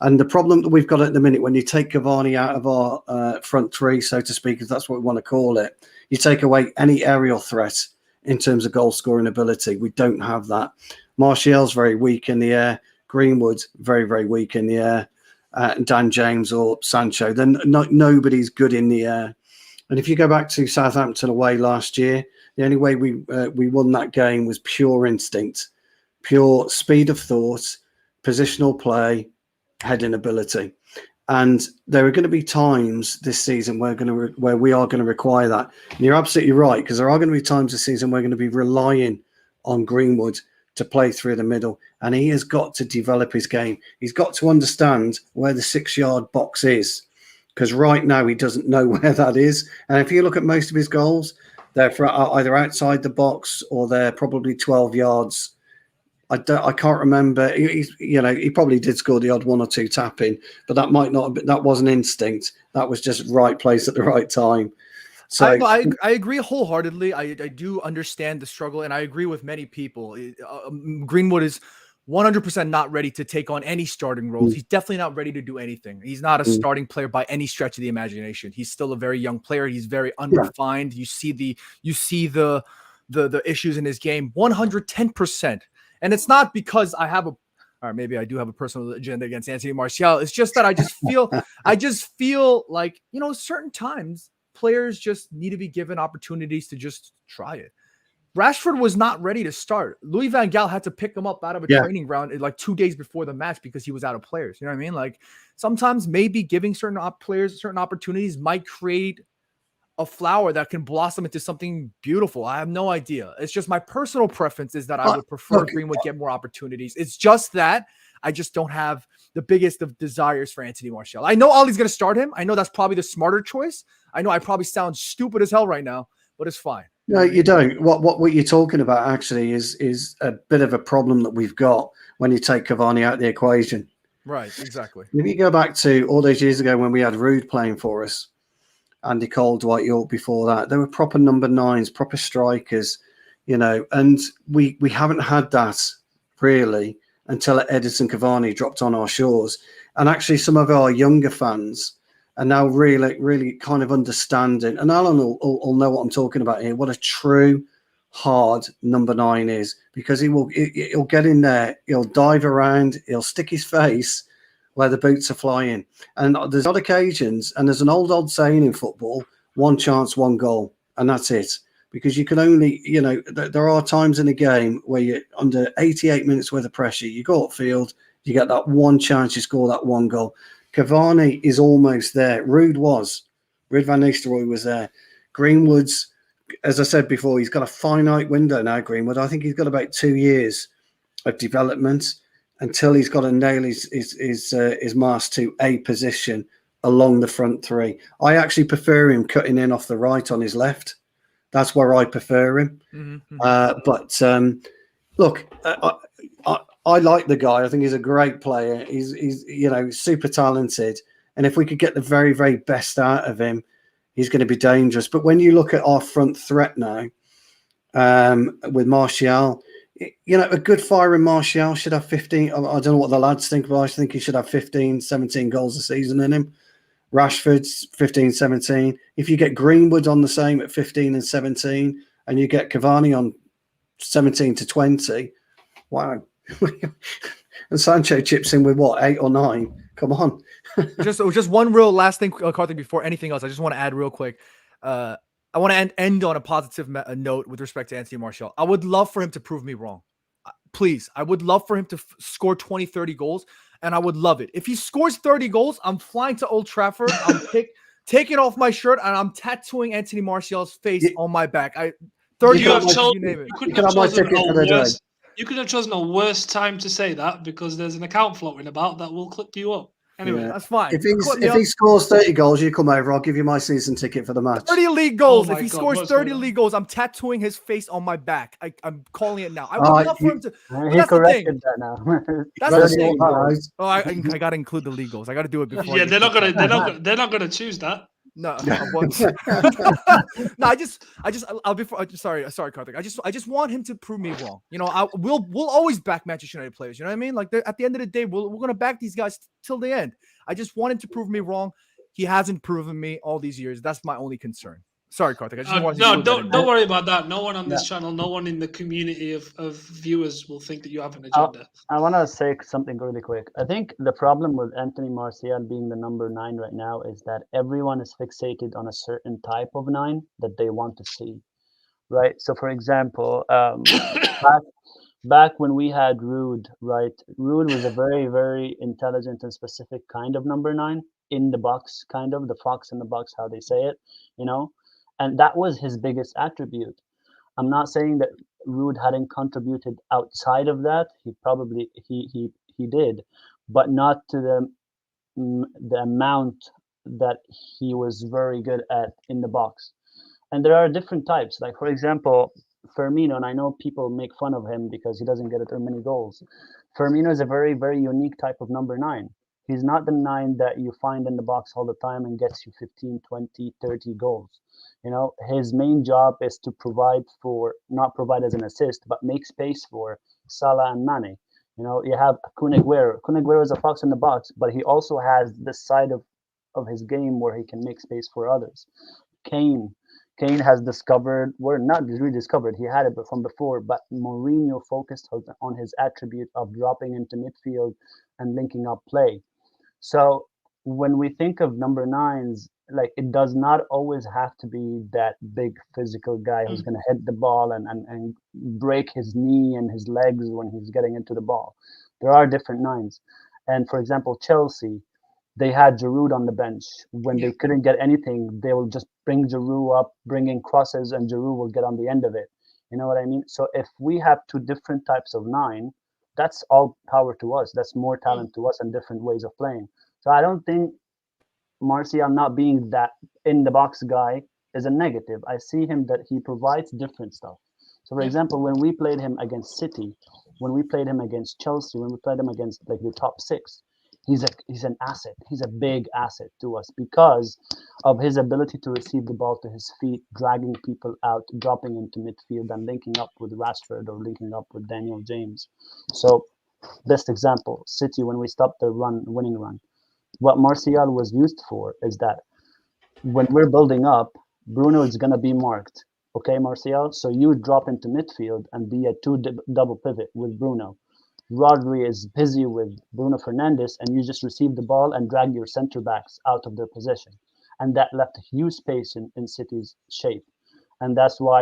And the problem that we've got at the minute, when you take Cavani out of our front 3, so to speak, if that's what we want to call it, you take away any aerial threat in terms of goal scoring ability. We don't have that. Martial's very weak in the air. Greenwood's very, very weak in the air. Dan James or Sancho, then nobody's good in the air. And if you go back to Southampton away last year, the only way we won that game was pure instinct, pure speed of thought, positional play, heading ability. And there are going to be times this season where we are going to require that. And you're absolutely right, because there are going to be times this season we're going to be relying on Greenwood to play through the middle, and he has got to develop his game. He's got to understand where the 6-yard box is, because right now he doesn't know where that is. And if you look at most of his goals, they're either outside the box or they're probably 12 yards. I can't remember. He probably did score the odd 1 or 2 tap-in, but that might not have been, that wasn't instinct. That was just right place at the right time. So I agree wholeheartedly. I do understand the struggle, and I agree with many people. Greenwood is 100% not ready to take on any starting roles. He's definitely not ready to do anything. He's not a starting player by any stretch of the imagination. He's still a very young player. He's very unrefined. You see the issues in his game 110%. And it's not because I have or maybe I do have a personal agenda against Anthony Martial. It's just that I just feel like, certain times players just need to be given opportunities to just try it. Rashford was not ready to start. Louis van Gaal had to pick him up out of a training ground like 2 days before the match because he was out of players. You know what I mean? Like, sometimes maybe giving certain players certain opportunities might create a flower that can blossom into something beautiful. I have no idea. It's just my personal preference is that I would prefer Greenwood get more opportunities. It's just that I just don't have the biggest of desires for Anthony Martial. I know Ollie's going to start him. I know that's probably the smarter choice. I know I probably sound stupid as hell right now, but it's fine. No, you don't. What you're talking about actually is a bit of a problem that we've got when you take Cavani out of the equation. Right, exactly. If you go back to all those years ago when we had Rude playing for us, Andy Cole, Dwight York before that, they were proper number 9s, proper strikers, and we haven't had that really until Edison Cavani dropped on our shores. And actually some of our younger fans are now really, really kind of understanding. And Alan will know what I'm talking about here, what a true hard number 9 is, because he'll get in there, he'll dive around, he'll stick his face where the boots are flying. And there's odd occasions, and there's an old saying in football, 1 chance, 1 goal, and that's it. Because you can only, there are times in a game where you're under 88 minutes worth of pressure, you go upfield, you get that 1 chance, you score that 1 goal. Cavani is almost there. Ruud van Nistelrooy was there. Greenwood's, as I said before, he's got a finite window now, Greenwood. I think he's got about 2 years of development until he's got to nail his mask to a position along the front 3. I actually prefer him cutting in off the right on his left. That's where I prefer him. Mm-hmm. Look, I like the guy. I think he's a great player. He's super talented. And if we could get the very, very best out of him, he's going to be dangerous. But when you look at our front threat now, with Martial, A good firing Martial should have 15. I don't know what the lads think, but I think he should have 15, 17 goals a season in him. Rashford's 15, 17. If you get Greenwood on the same at 15 and 17, and you get Cavani on 17 to 20, wow. And Sancho chips in with what, 8 or 9? Come on. just one real last thing, Karthik, before anything else. I just want to add real quick. I want to end on a positive note with respect to Anthony Martial. I would love for him to prove me wrong. Please, I would love for him to score 20, 30 goals, and I would love it. If he scores 30 goals, I'm flying to Old Trafford. I'm taking off my shirt, and I'm tattooing Anthony Martial's face on my back. 30 You goals, have you name it. You could have chosen a worse time to say that, because there's an account floating about that will clip you up. Anyway, that's fine. If he scores 30 goals, you come over. I'll give you my season ticket for the match. 30 league goals. Oh if he God, scores 30 league goals, I'm tattooing his face on my back. I'm calling it now. I would love for him to. He corrected that now. That's the thing. Oh, I got to include the league goals. I got to do it before. Yeah, they're not gonna choose that. No, no. Sorry, Karthik. I just want him to prove me wrong. We'll always back Manchester United players. You know what I mean? Like at the end of the day, we're gonna back these guys till the end. I just want him to prove me wrong. He hasn't proven me all these years. That's my only concern. Sorry, Karthik. I just want don't worry about that. No one on this channel, no one in the community of viewers will think that you have an agenda. I want to say something really quick. I think the problem with Anthony Martial being the number 9 right now is that everyone is fixated on a certain type of 9 that they want to see, right? So, for example, back when we had Ruud, right? Ruud was a very, very intelligent and specific kind of number 9 in the box, kind of the fox in the box, how they say it, and that was his biggest attribute. I'm not saying that Ruud hadn't contributed outside of that. He probably he did, but not to the amount that he was very good at in the box. And there are different types. Like, for example, Firmino, and I know people make fun of him because he doesn't get as many goals. Firmino is a very, very unique type of number 9. He's not the 9 that you find in the box all the time and gets you 15, 20, 30 goals. His main job is to not provide as an assist, but make space for Salah and Mane. You have Kun Aguero. Kun Aguero is a fox in the box, but he also has this side of his game where he can make space for others. Kane has discovered, not rediscovered, he had it from before, but Mourinho focused on his attribute of dropping into midfield and linking up play. So when we think of number 9s, like, it does not always have to be that big physical guy who's going to hit the ball and break his knee and his legs when he's getting into the ball. There are different 9s. And for example, Chelsea, they had Giroud on the bench. When they couldn't get anything, they will just bring Giroud up, bring in crosses, and Giroud will get on the end of it. You know what I mean? So if we have 2 different types of 9, that's all power to us. That's more talent to us and different ways of playing. So I don't think Martial not being that in the box guy is a negative. I see him that he provides different stuff. So for example, when we played him against City, when we played him against Chelsea, when we played him against like the top 6, he's an asset. He's a big asset to us because of his ability to receive the ball to his feet, dragging people out, dropping into midfield, and linking up with Rashford or linking up with Daniel James. So best example, City, when we stopped the winning run. What Martial was used for is that when we're building up, Bruno is going to be marked. Okay, Martial? So you drop into midfield and be a 2 double pivot with Bruno. Rodri is busy with Bruno Fernandes, and you just receive the ball and drag your center backs out of their position. And that left a huge space in City's shape. And that's why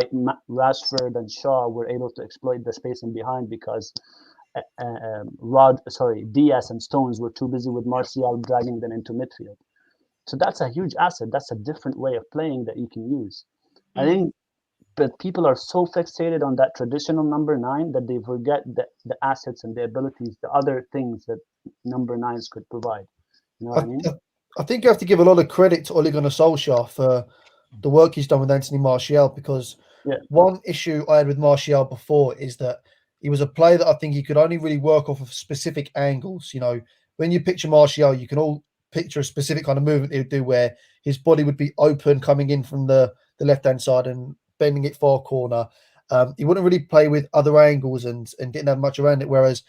Rashford and Shaw were able to exploit the space in behind, because Diaz and Stones were too busy with Martial dragging them into midfield. So that's a huge asset. That's a different way of playing that you can use. I think, but people are so fixated on that traditional number 9 that they forget the assets and the abilities, the other things that number 9s could provide. You know what I mean? I think you have to give a lot of credit to Ole Gunnar Solskjaer for the work he's done with Anthony Martial, because one issue I had with Martial before is that he was a player that I think he could only really work off of specific angles. When you picture Martial, you can all picture a specific kind of movement he would do where his body would be open coming in from the left-hand side and bending it far corner. He wouldn't really play with other angles and didn't have much around it. Whereas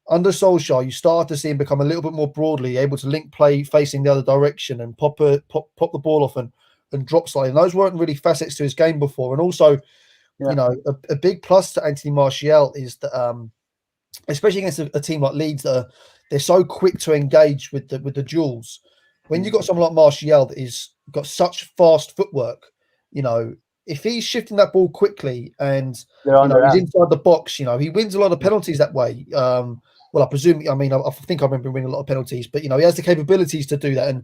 under Solskjaer, you start to see him become a little bit more broadly able to link play facing the other direction and pop the ball off and drop slightly. And those weren't really facets to his game before. And also, you know, a big plus to Anthony Martial is that, especially against a team like Leeds, they're so quick to engage with the duels. When you've got someone like Martial that is got such fast footwork, you know, if he's shifting that ball quickly and he's inside the box, you know, he wins a lot of penalties that way. Well, I presume, I mean, I think I remember winning a lot of penalties, but, you know, he has the capabilities to do that.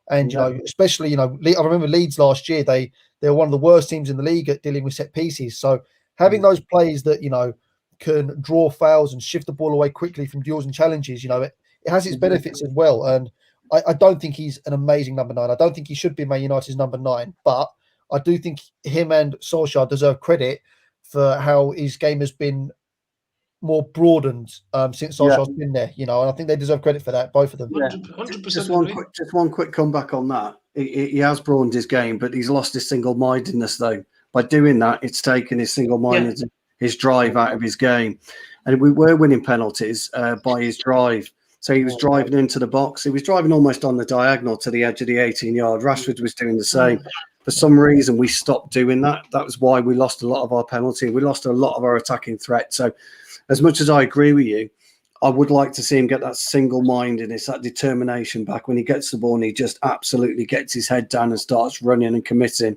And you know, especially, you know, I remember Leeds last year, they were one of the worst teams in the league at dealing with set pieces. So having those players that, you know, can draw fouls and shift the ball away quickly from duels and challenges, you know, it has its benefits as well. And I don't think he's an amazing number 9. I don't think he should be Man United's number 9, but I do think him and Solskjaer deserve credit for how his game has been more broadened since Solskjaer's been there, you know, and I think they deserve credit for that, both of them. 100%. Just one quick comeback on that. He has broadened his game, but he's lost his single-mindedness, though. By doing that, it's taken his single-mindedness, his drive out of his game. And we were winning penalties by his drive. So he was driving into the box. He was driving almost on the diagonal to the edge of the 18-yard. Rashford was doing the same. For some reason, we stopped doing that. That was why we lost a lot of our penalty. We lost a lot of our attacking threat. So as much as I agree with you, I would like to see him get that single-mindedness, that determination back when he gets the ball and he just absolutely gets his head down and starts running and committing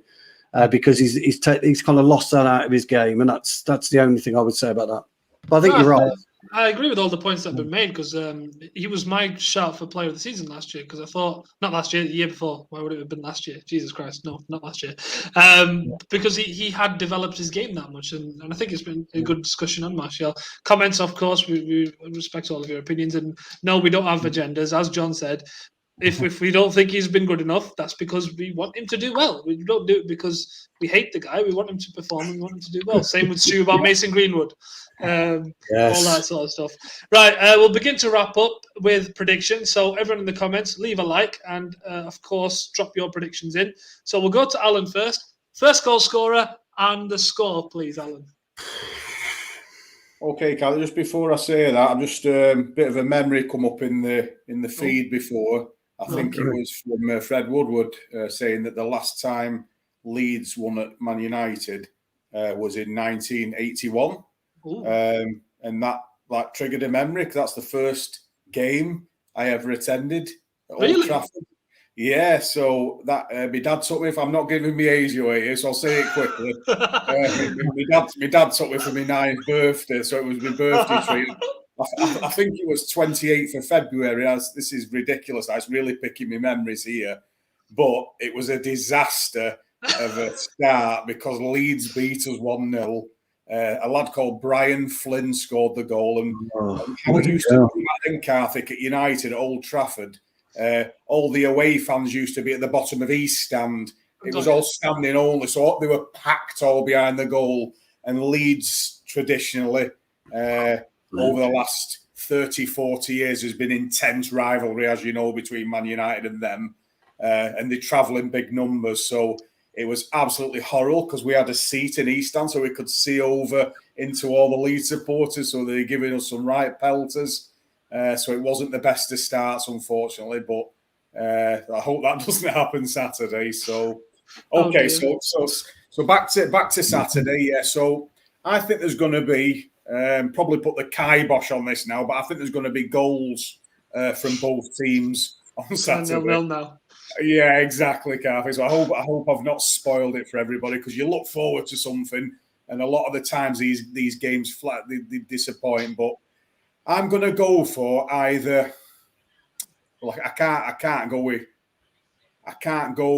because he's kind of lost that out of his game. And that's the only thing I would say about that. But I think you're right. I agree with all the points that have been made because he was my shout for player of the season last year because I thought, not last year, the year before. Why would it have been last year? Jesus Christ, no, not last year. Because he had developed his game that much. And I think it's been a good discussion on Martial. Comments, of course, we respect all of your opinions. And no, we don't have agendas. As John said, if we don't think he's been good enough, that's because we want him to do well. We don't do it because we hate the guy. We want him to perform and we want him to do well. Same with Stu about Mason Greenwood. All that sort of stuff. Right, we'll begin to wrap up with predictions. So everyone in the comments, leave a like and, of course, drop your predictions in. So we'll go to Alan first. First goal scorer and the score, please, Alan. Okay, Cal, just before I say that, I'm just a bit of a memory come up in the feed before. I think it was from Fred Woodward saying that the last time Leeds won at Man United was in 1981. And that like triggered a memory because that's the first game I ever attended at Old Trafford. Yeah, so that my dad took me. If I'm not giving me age away here, so I'll say it quickly. My dad took me for my 9th birthday, so it was my birthday treat. I think it was 28th of February. This is ridiculous. It's really picking my memories here, but it was a disaster of a start because Leeds beat us 1-0. A lad called Brian Flynn scored the goal, and how it used to be in Carthick at United at Old Trafford. All the away fans used to be at the bottom of East Stand. It was all standing only, so they were packed all behind the goal. And Leeds traditionally, over the last 30, 40 years, has been intense rivalry, as you know, between Man United and them. And they travel in big numbers, so it was absolutely horrible because we had a seat in East Stand so we could see over into all the Leeds supporters, so they're giving us some right pelters. So it wasn't the best of starts, unfortunately, but I hope that doesn't happen Saturday. So, okay, so back to Saturday. Yeah, so I think there's going to be probably put the kibosh on this now, but I think there's going to be goals from both teams on Saturday. No. Yeah, exactly, Carthy. So I hope I've not spoiled it for everybody because you look forward to something, and a lot of the times these games flat they disappoint. But I'm going to go for either. Well, I can't go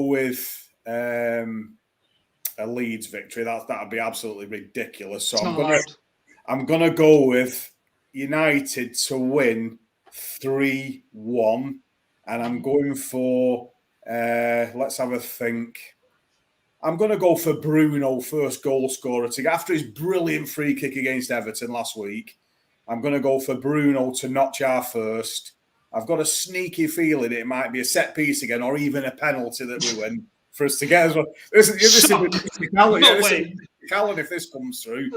with a Leeds victory. That'd be absolutely ridiculous. So I'm gonna go with United to win 3-1, and I'm going for. Let's have a think. I'm going to go for Bruno, first goal scorer, after his brilliant free kick against Everton last week. I'm going to go for Bruno to notch our first. I've got a sneaky feeling it might be a set piece again, or even a penalty that we win for us to get as well. Callan if this comes through.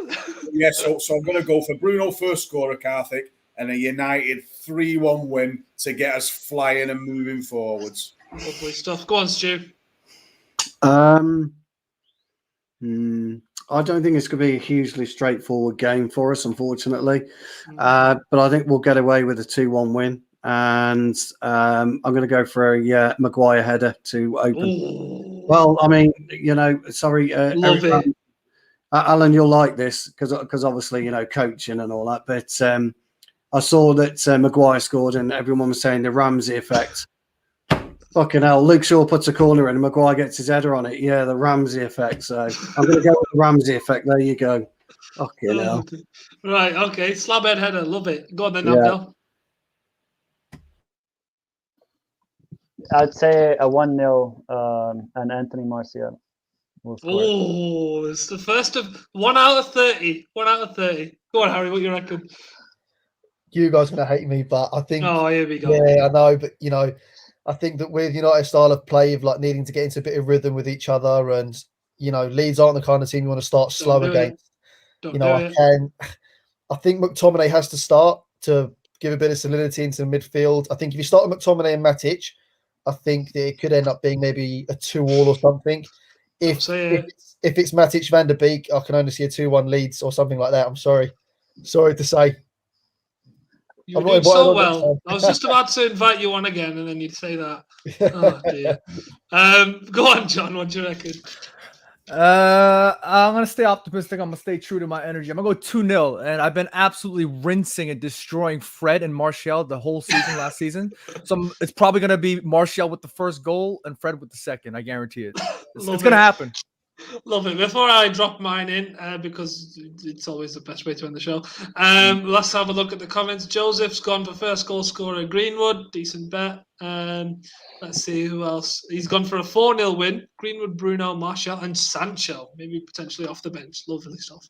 Yeah, so I'm going to go for Bruno first scorer, Karthik, and a United 3-1 win to get us flying and moving forwards. Lovely stuff. Go on, Stu. I don't think it's going to be a hugely straightforward game for us, unfortunately. But I think we'll get away with a 2-1 win. And I'm going to go for a Maguire header to open. Ooh. Well, I mean, sorry. Love it. Alan, you'll like this because obviously, coaching and all that. But I saw that Maguire scored and everyone was saying the Ramsey effect. Fucking hell, Luke Shaw puts a corner in and Maguire gets his header on it. Yeah, the Ramsey effect. So I'm going to go with the Ramsey effect. There you go. Fucking hell. Right, okay. Slabhead header. Love it. Go on then, Yeah. Abdel. I'd say a 1-0 and Anthony Martial will score. Oh, it's the first of 1 out of 30. 1 out of 30. Go on, Harry, what you reckon? You guys are going to hate me, but I think. Oh, here we go. Yeah, I know, but I think that with United style of play of like needing to get into a bit of rhythm with each other, and Leeds aren't the kind of team you want to start slow against. I think McTominay has to start to give a bit of solidity into the midfield. I think if you start with McTominay and Matic, I think that it could end up being maybe a 2-2 or something. If it's Matic Van der Beek, I can only see a 2-1 Leeds or something like that. I'm sorry to say. You're doing so well. I was just about to invite you on again, and then you'd say that. Oh dear. Go on, John. What do you reckon? I'm gonna stay optimistic. I'm gonna stay true to my energy. I'm gonna go 2-0, and I've been absolutely rinsing and destroying Fred and Martial the whole season last season. So it's probably gonna be Martial with the first goal and Fred with the second. I guarantee it. It's gonna happen. Love it. Before I drop mine in, because it's always the best way to end the show, let's have a look at the comments. Joseph's gone for first goal scorer Greenwood. Decent bet. Let's see who else. He's gone for a 4-0 win. Greenwood, Bruno, Martial, and Sancho. Maybe potentially off the bench. Lovely stuff.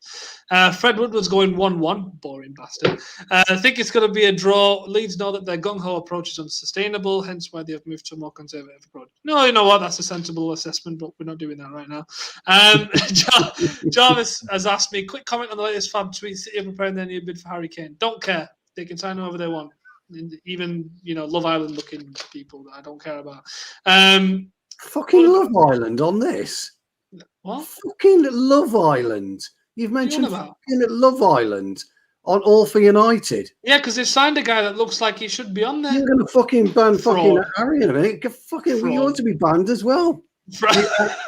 Fred Woodward's going 1-1. Boring bastard. I think it's going to be a draw. Leeds know that their gung-ho approach is unsustainable, hence why they have moved to a more conservative approach. No, you know what? That's a sensible assessment, but we're not doing that right now. Jarvis has asked me, quick comment on the latest Fab tweet. City are preparing their new bid for Harry Kane. Don't care. They can sign whoever they want. Even Love Island looking people that I don't care about. Fucking Love Island on this. What? Fucking Love Island. You've mentioned fucking Love Island on All for United. Yeah, because they've signed a guy that looks like he should be on there. You're gonna fucking ban fucking Harry in a minute. We ought to be banned as well.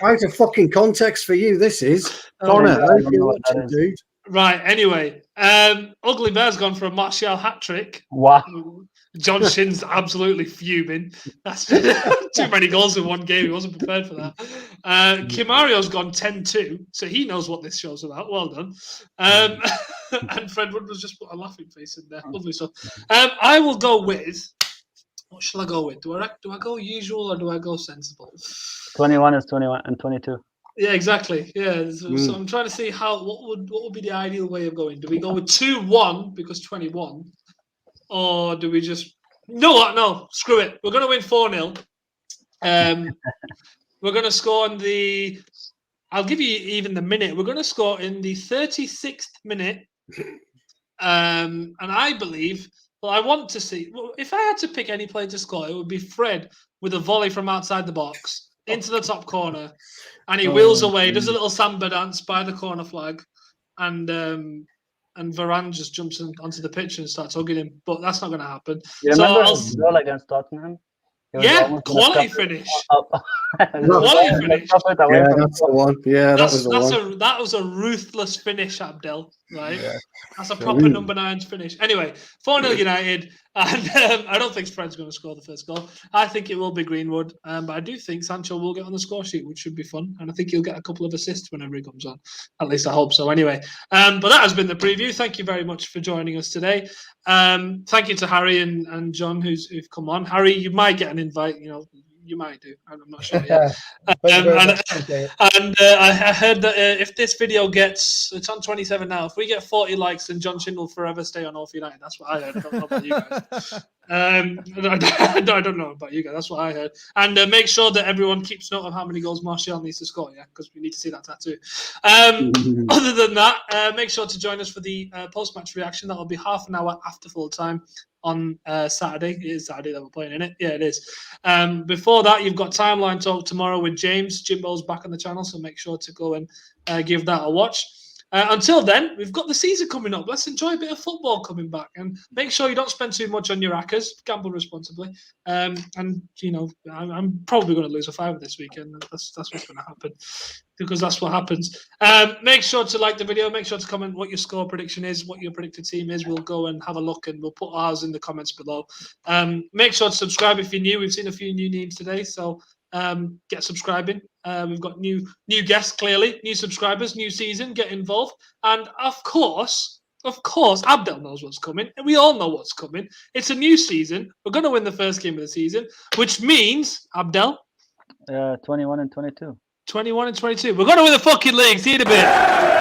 Out of fucking context for you, this is. Connor, I hope you're watching, dude. Right, anyway. Ugly Bear's gone for a Martial hat-trick. Wow. John Shin's absolutely fuming. That's too many goals in one game. He wasn't prepared for that. Kimario's gone 10-2, so he knows what this show's about. Well done. And Fred Wood was just put a laughing face in there. Lovely stuff. I will go with... What shall I go with? Do I go usual or do I go sensible? 21 is 21 and 22. Yeah, exactly. Yeah, so I'm trying to see what would be the ideal way of going. Do we go with 2-1 because 21, or do we just no? Screw it. We're going to win 4-0. We're going to score in the. I'll give you even the minute. We're going to score in the 36th minute, and I believe. Well, I want to see. Well, if I had to pick any player to score, it would be Fred with a volley from outside the box into the top corner, and he wheels away, does a little samba dance by the corner flag, and Varane just jumps onto the pitch and starts hugging him. But that's not going to happen. You remember his goal against Tottenham? Yeah, quality finish. Quality finish. Yeah, that's the one. Yeah, that was a ruthless finish, Abdel. Right, that's a proper number 9 finish. Anyway, 4-0 United, and I don't think Fred's going to score the first goal. I think it will be Greenwood, but I do think Sancho will get on the score sheet, which should be fun, and I think he'll get a couple of assists whenever he comes on. At least I hope so. Anyway, but that has been the preview. Thank you very much for joining us today. Thank you to Harry and John who've come on. Harry, you might get an invite. You might do. I'm not sure yet. I heard that if this video it's on 27 now. If we get 40 likes, then John Shin will forever stay on All for United. That's what I heard. I don't know about you guys. I don't know about you guys. That's what I heard. And make sure that everyone keeps note of how many goals Martial needs to score, yeah, because we need to see that tattoo. Other than that, make sure to join us for the post-match reaction. That will be half an hour after full time on Saturday. It is Saturday that we're playing, isn't it? Yeah, it is. Before that, you've got Timeline Talk tomorrow with James. Jimbo's back on the channel, so make sure to go and give that a watch. Until then, we've got the season coming up. Let's enjoy a bit of football coming back, and make sure you don't spend too much on your hackers. Gamble responsibly. And you know, I'm probably going to lose a fiver this weekend. That's what's going to happen, because that's what happens. Make sure to like the video. Make sure to comment what your score prediction is, what your predicted team is. We'll go and have a look, and we'll put ours in the comments below. Make sure to subscribe if you're new. We've seen a few new names today, so get subscribing. We've got new guests, clearly, new subscribers, new season. Get involved, and of course, Abdel knows what's coming, and we all know what's coming. It's a new season. We're going to win the first game of the season, which means Abdel, 21 and 22. 21 and 22. We're going to win the fucking league. See you in a bit.